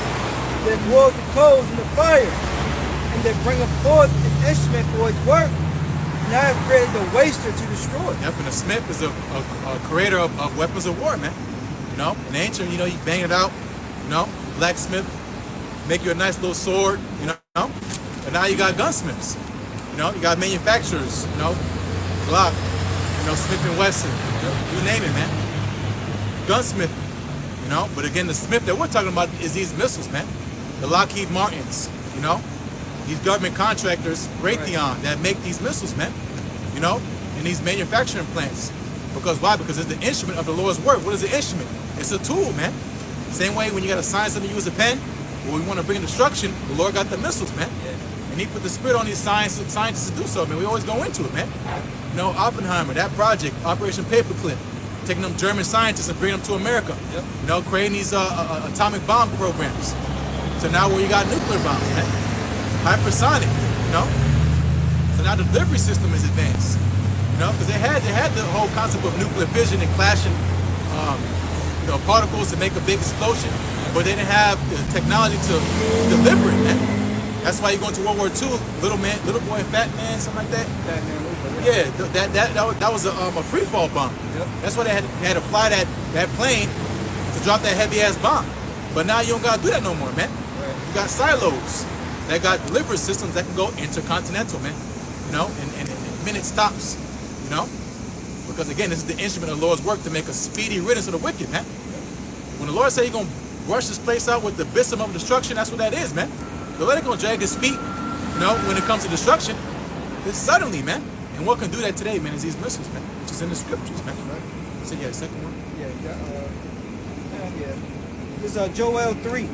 that boils the coals in the fire, and that bringeth forth an instrument for its work. And I have created the waster to destroy. Yep, and the smith is a creator of weapons of war, man. In ancient, you bang it out, blacksmith, make you a nice little sword, But now you got gunsmiths, you got manufacturers, Glock, Smith and Wesson, you name it, man. Gunsmith. But again, the Smith that we're talking about is these missiles, man. The Lockheed Martins, these government contractors, Raytheon, that make these missiles, man. In these manufacturing plants. Because why? Because it's the instrument of the Lord's work. What is the instrument? It's a tool, man. Same way when you got to sign something, you use a pen. When we want to bring destruction, the Lord got the missiles, man. And he put the spirit on these scientists to do so, man. We always go into it, man. Oppenheimer, that project, Operation Paperclip. Taking them German scientists and bringing them to America. Yep. Creating these atomic bomb programs. So now where you got nuclear bombs, man. Hypersonic, So now the delivery system is advanced. Because they had the whole concept of nuclear fission and clashing particles to make a big explosion. But they didn't have the technology to deliver it, man. That's why you go into World War II, little boy and fat man, something like that. Yeah, that was a free fall bomb. Yep. That's why they had to fly that plane to drop that heavy ass bomb. But now you don't gotta do that no more, man. Right. You got silos that got delivery systems that can go intercontinental, man. In minute stops. Because again, this is the instrument of the Lord's work to make a speedy riddance of the wicked, man. When the Lord say He's gonna rush this place out with the besom of destruction, that's what that is, man. The Lord ain't gonna drag His feet, when it comes to destruction. It's suddenly, man. And what can do that today, man, is these missiles, man, which is in the scriptures, man. Right? So yeah, second one. This is Joel 3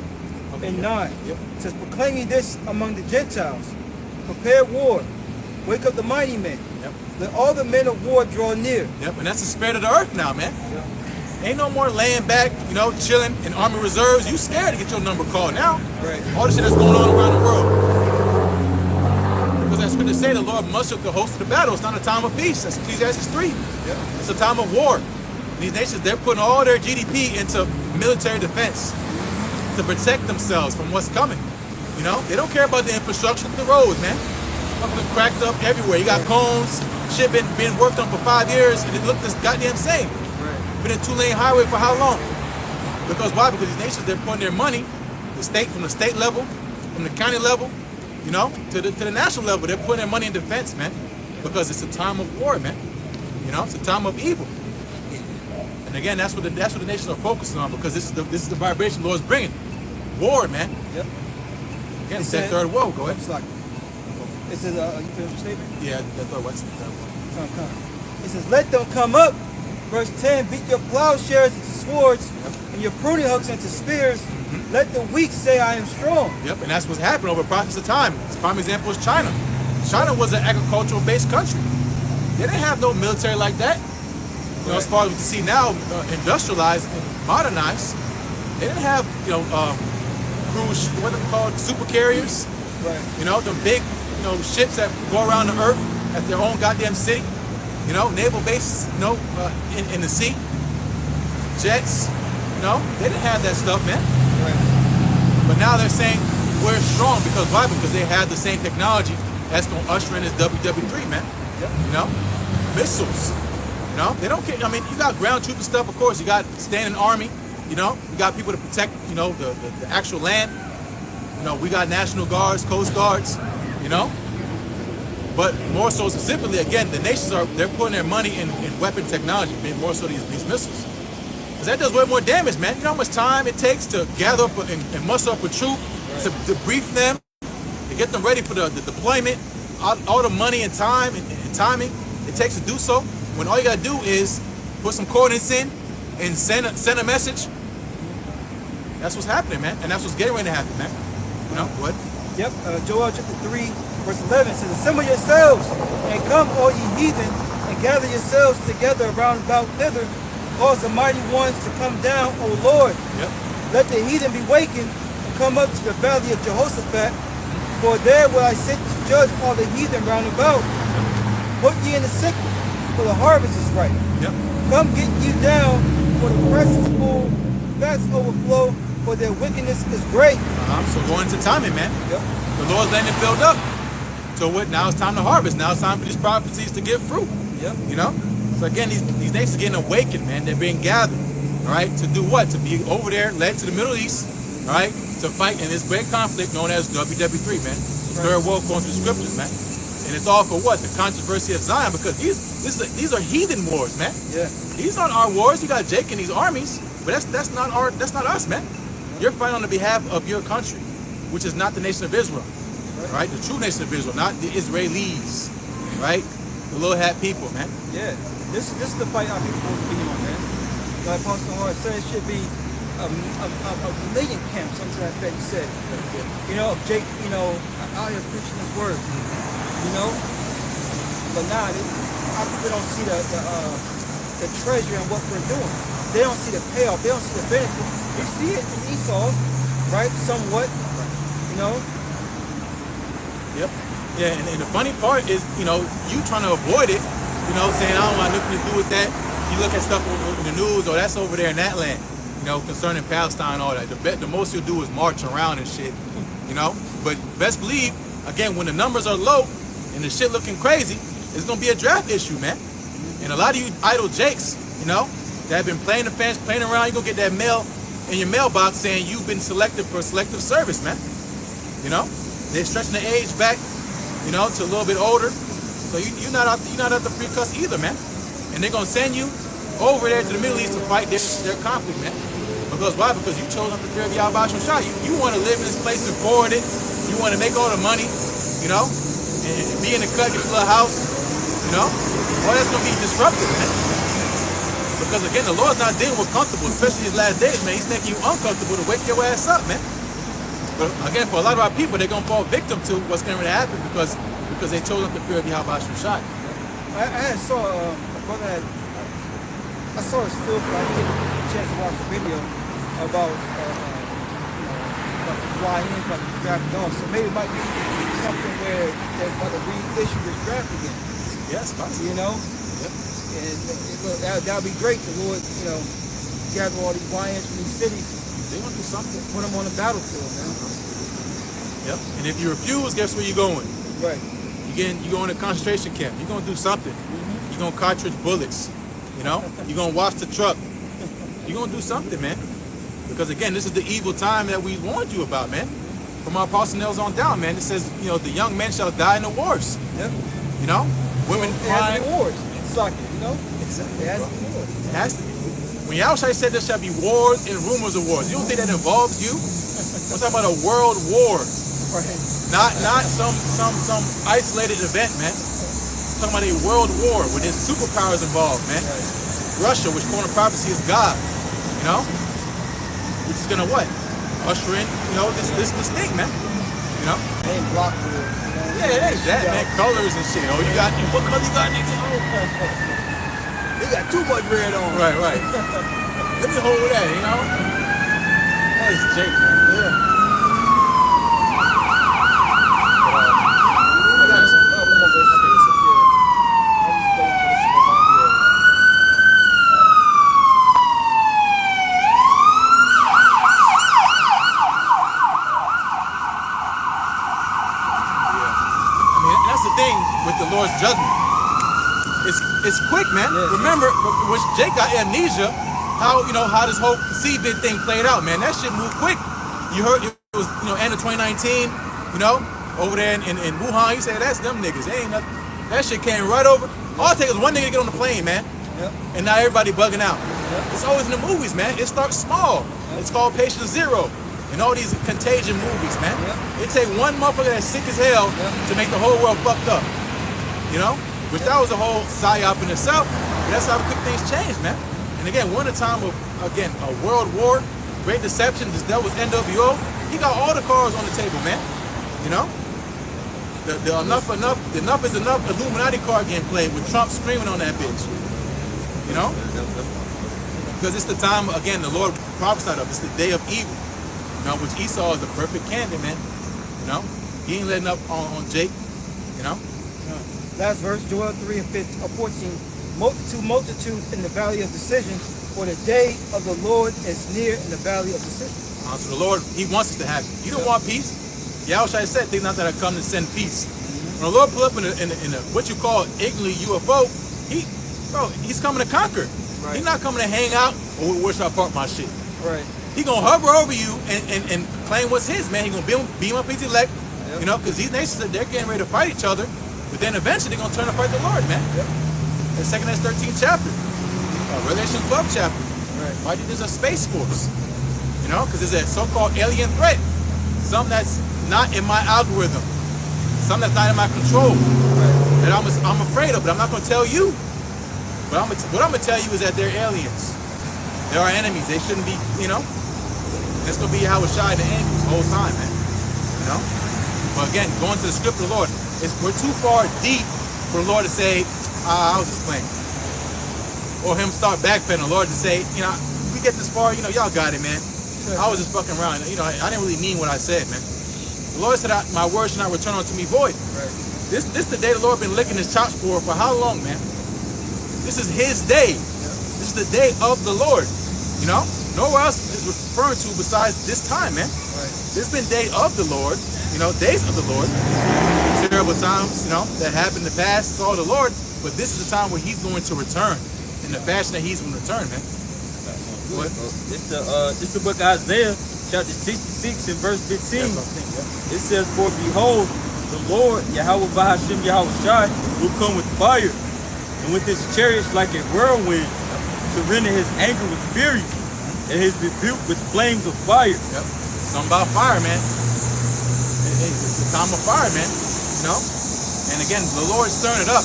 and 9. Yep. It says, proclaiming this among the Gentiles, prepare war, wake up the mighty men. Yep. Let all the men of war draw near. Yep, and that's the spirit of the earth now, man. Yep. Ain't no more laying back, chilling in army reserves. You scared to get your number called now. Right. All the shit that's going on around the world. Because that's what they say, the Lord mustered the host of the battle. It's not a time of peace. That's Ecclesiastes 3. Yep. It's a time of war. And these nations, they're putting all their GDP into military defense to protect themselves from what's coming. They don't care about the infrastructure of the roads, man. fucking cracked up everywhere. You got cones, shit been worked on for 5 years, and it looked this goddamn same. Right. Been a 2-lane highway for how long? Because why? Because these nations, they're putting their money, from the state level, from the county level, you know, to the national level. They're putting their money in defense, man, because it's a time of war, man. You know, it's a time of evil. And again, that's what the nations are focusing on, because this is the vibration the Lord's bringing. War, man. Yep. Again, it's that third world. Go ahead. It says, you finish your statement? Yeah, that's what's the third world. It says, let them come up. Verse 10, beat your plowshares into swords, and your pruning hooks into spears. Let the weak say, I am strong. Yep, and that's what's happened over prophets of time. The prime example is China. China was an agricultural-based country. They didn't have no military like that. You know, as far as we can see now, industrialized and modernized. They didn't have, you know, cruise, what are they called, super carriers. Right. You know, the big, you know, ships that go around the earth as their own goddamn city. You know, naval bases, you know, in the sea. Jets, you know, they didn't have that stuff, man. Right. But now they're saying we're strong because why? Because they have the same technology that's going to usher in this WW3, man. Yep. You know, missiles. You know, they don't care. I mean, you got ground troops and stuff, of course. You got standing army. You know, you got people to protect, you know, the actual land. You know, we got National Guards, Coast Guards. You know. But more so specifically, again, the nations they're putting their money in weapon technology, more so these missiles. Because that does way more damage, man. You know how much time it takes to gather up and muster up a troop, to brief them, to get them ready for the deployment, all the money and time and timing it takes to do so, when all you gotta do is put some coordinates in and send a message. That's what's happening, man. And that's what's getting ready to happen, man. You know, what? Yep, Joel chapter 3, verse 11 says, assemble yourselves, and come all ye heathen, and gather yourselves together round about thither, cause the mighty ones to come down, O Lord. Yep. Let the heathen be wakened, and come up to the valley of Jehoshaphat, for there will I sit to judge all the heathen round about. Put ye in the sickle, for the harvest is ripe. Yep. Come get you down, for the press is full, vats overflow, for their wickedness is great. So going into timing, man. Yep. The Lord's letting it build up. So what? Now it's time to harvest. Now it's time for these prophecies to give fruit. Yep. You know. So again, these nations are getting awakened, man. They're being gathered. All right. To do what? To be over there, led to the Middle East. All right. To fight in this great conflict known as WW3, man. Third world going through the scriptures, man. And it's all for what? The controversy of Zion, because these are heathen wars, man. Yeah. These aren't our wars. You got Jake and these armies, but that's not us, man. You're fighting on the behalf of your country, which is not the nation of Israel, right? The true nation of Israel, not the Israelis, right? The little hat people, man. Yeah, this is the fight our people supposed to be on, man. Like Pastor Hart said, it should be a million camps, something like that he said. You know, Jake, you know, out here preaching his word, you know. But now, our people don't see the treasure in what we're doing. They don't see the payoff. They don't see the benefit. You see it in Esau, right? Somewhat, you know. Yep. Yeah, and the funny part is, you know, you trying to avoid it, you know, saying I don't want nothing to do with that. You look at stuff in the news, or that's over there in that land, you know, concerning Palestine, all that. The most you'll do is march around and shit, you know. But best believe, again, when the numbers are low and the shit looking crazy, it's gonna be a draft issue, man. And a lot of you idle jakes, you know, that have been playing the fence, playing around, you gonna get that mail in your mailbox saying you've been selected for selective service, man. You know, they're stretching the age back, you know, to a little bit older. So you're not out the free cuss either, man. And they're gonna send you over there to the Middle East to fight their conflict, man. Because why? Because you chose not to fear Yahweh Shah. You want to live in this place and forward it. You want to make all the money, you know, and be in the cut, get a little house, you know. All that's gonna be disruptive, man. Because again, the Lord's not dealing with comfortable, especially these last days, man. He's making you uncomfortable to wake your ass up, man. But again, for a lot of our people, they're gonna fall victim to what's going to happen because they chose not to fear Yahweh Shai. I saw a brother I saw his film, but I didn't get a chance to watch the video about YNs about to draft off. So maybe it might be something where they're about to reissue this draft again. Yes, possible. You know? Yep. And that would be great. The Lord, you know, gather all these YNs from these cities. They want to do something. Put them on the battlefield, man. Yep. And if you refuse, guess where you're going? Right. You're you go in a concentration camp. You're gonna do something. You're gonna cartridge bullets. You know, you're gonna wash the truck. You're gonna do something, man. Because again, this is the evil time that we warned you about, man. From our Apostle Nails on down, man. It says, you know, the young men shall die in the wars. Yep. You know, women It has to be wars. It's like, you know? Exactly. It has to be wars. It has to be. When Yahushua said there shall be wars and rumors of wars, you don't think that involves you? I'm talking about a world war. Right. Not some isolated event, man. I'm talking about a world war where there's superpowers involved, man. Right. Russia, which according to prophecy is God, you know? Which is gonna what? Usher in, you know, this thing, man. You know? They ain't block wars. You know? Yeah, it ain't that, man. Colors and shit. Oh, you got, what color you got, nigga? They got too much red on. Right. Let me hold that, you know? That's Jake, man. Yeah. With the Lord's judgment, it's quick, man. Yeah, remember, when Jake got amnesia, how this whole seabed thing played out, man. That shit moved quick. You heard it was end of 2019, over there in Wuhan. You said that's them niggas. They ain't nothing. That shit came right over. All it takes is one nigga to get on the plane, man. Yep. And now everybody bugging out. Yep. It's always in the movies, man. It starts small. Yep. It's called Patient Zero. And all these contagion movies, man. Yep. It take one motherfucker that's sick as hell to make the whole world fucked up. Which that was a whole psyop in itself. But that's how quick things change, man. And again, we're in a time of, a world war, great deception, this devil's NWO. He got all the cards on the table, man. The enough is enough Illuminati card getting played with Trump screaming on that bitch. Because it's the time, again, the Lord prophesied of. It's the day of evil. Which Esau is the perfect candidate, man. He ain't letting up on Jake, Last verse, Joel 3 and 14. Multitudes in the valley of decisions, for the day of the Lord is near in the valley of decisions. So the Lord, he wants us to have it. He don't want peace. Yahushua said, think not that I come to send peace. When the Lord pull up in a what you call ignorantly UFO, he's coming to conquer. Right. He's not coming to hang out, or where should I park my shit? Right. He gonna hover over you and claim what's his, man. He gonna beam up his elect, because these nations, they're getting ready to fight each other. But then eventually they're going to turn to fight the Lord, man. Yep. The 2nd and 13th chapter. Revelation 12 chapter. Right. Why there's a space force? Because there's a so-called alien threat. Something that's not in my algorithm. Something that's not in my control. Right. That I'm afraid of, but I'm not going to tell you. But what I'm going to tell you is that they're aliens. They're our enemies. They shouldn't be, It's going to be how it shy the angels the whole time, man. But again, going to the script of the Lord, we're too far deep for the Lord to say, I was just playing. Or him start backpedaling, the Lord to say, we get this far, y'all got it, man. I was just fucking around. I didn't really mean what I said, man. The Lord said, my word should not return unto me void. Right. This is the day the Lord been licking his chops for how long, man? This is his day. Yeah. This is the day of the Lord. Nowhere else is referring to besides this time, man. Right. This been day of the Lord, days of the Lord. Terrible times, that happened in the past. It's all the Lord, but this is the time where he's going to return in the fashion that he's going to return, man. What? It's the book of Isaiah, chapter 66 and verse 15. It says, for behold, the Lord, Yahweh Bahashim Yahweh Shai, will come with fire, and with his chariots like a whirlwind, to render his anger with fury, and his rebuke with flames of fire. Yep. Something about fire, man. It's a time of fire, man. And again, the Lord's stirring it up.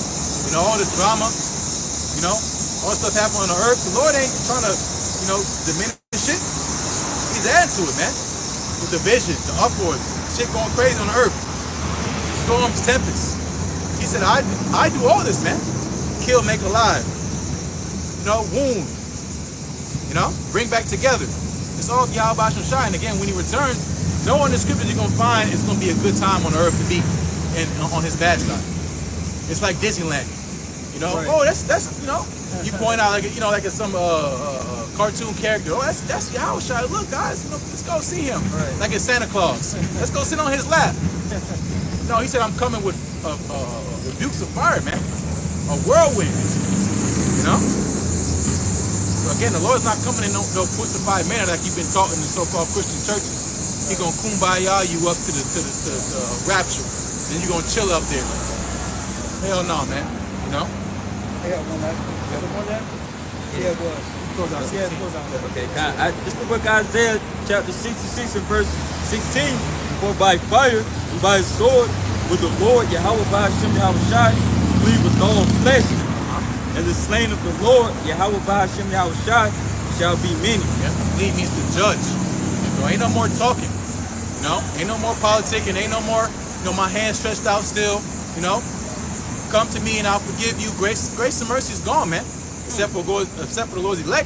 All the drama, all the stuff happening on the earth. The Lord ain't trying to, diminish shit. He's adding to it, man. With the vision, the uproar, shit going crazy on the earth. Storms, tempests. He said, I do all this, man. Kill, make alive. Wound. Bring back together. It's all Yahweh Basham Shai. And again, when he returns, no one in the scriptures you're going to find it's going to be a good time on the earth to be on his bad side. It's like Disneyland. Right. Oh, that's you point out like like some cartoon character. Oh, that's Yahweh Shai. Look, guys, let's go see him. Right. Like it's Santa Claus. Let's go sit on his lap. No, he said I'm coming with rebukes of fire, man. A whirlwind, you know? So again, the Lord's not coming in no crucified manner like you've been taught in the so-called Christian churches. He gonna kumbaya you up to the rapture, and you gonna chill up there. Hell no, man. You know? I got one last one. You got one last? Yeah, it was. Yeah, it goes out there. Okay, this is the book of Isaiah, chapter 66 and verse 16. For by fire and by his sword will the Lord Yahweh by Hashem Yahushai flee with all flesh. And the slain of the Lord Yahweh by Hashem Yahushai shall be many. Yeah, flee means to judge. So ain't no more talking. You know, ain't no more politicking. Ain't no more, you know, my hand stretched out still. You know, come to me and I'll forgive you. Grace and mercy is gone, man. Except for the Lord's elect.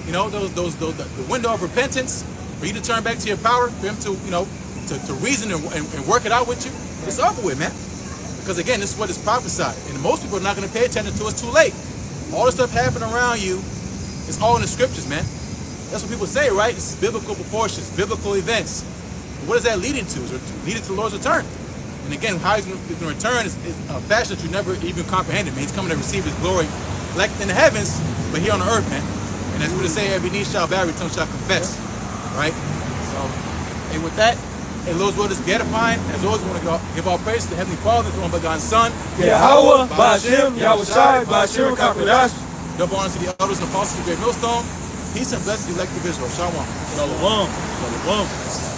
You know, the window of repentance for you to turn back to your power, for him to, you know, to reason and work it out with you. It's over with, man. Because again, this is what is prophesied. And most people are not going to pay attention to it. It's too late. All the stuff happening around you is all in the scriptures, man. That's what people say, right? It's biblical proportions, biblical events. What is that leading to? It's leading to the Lord's return. And again, how he's going to return is a fashion that you never even comprehended, man. He's coming to receive his glory like in the heavens, but here on the earth, man. And that's what it say, every knee shall bow, every tongue shall confess. Right? So, and with that, and Lord's word is edifying. As always, we want to give all praise to the Heavenly Father, to one by God's Son. Yahweh, Ba'ashem, Yahushai, Ba'ashem, Kakadash. Double honors to the elders and apostles of the great millstone. Peace and blessings to the elect of Israel. Shalom. Shalom. Shalom.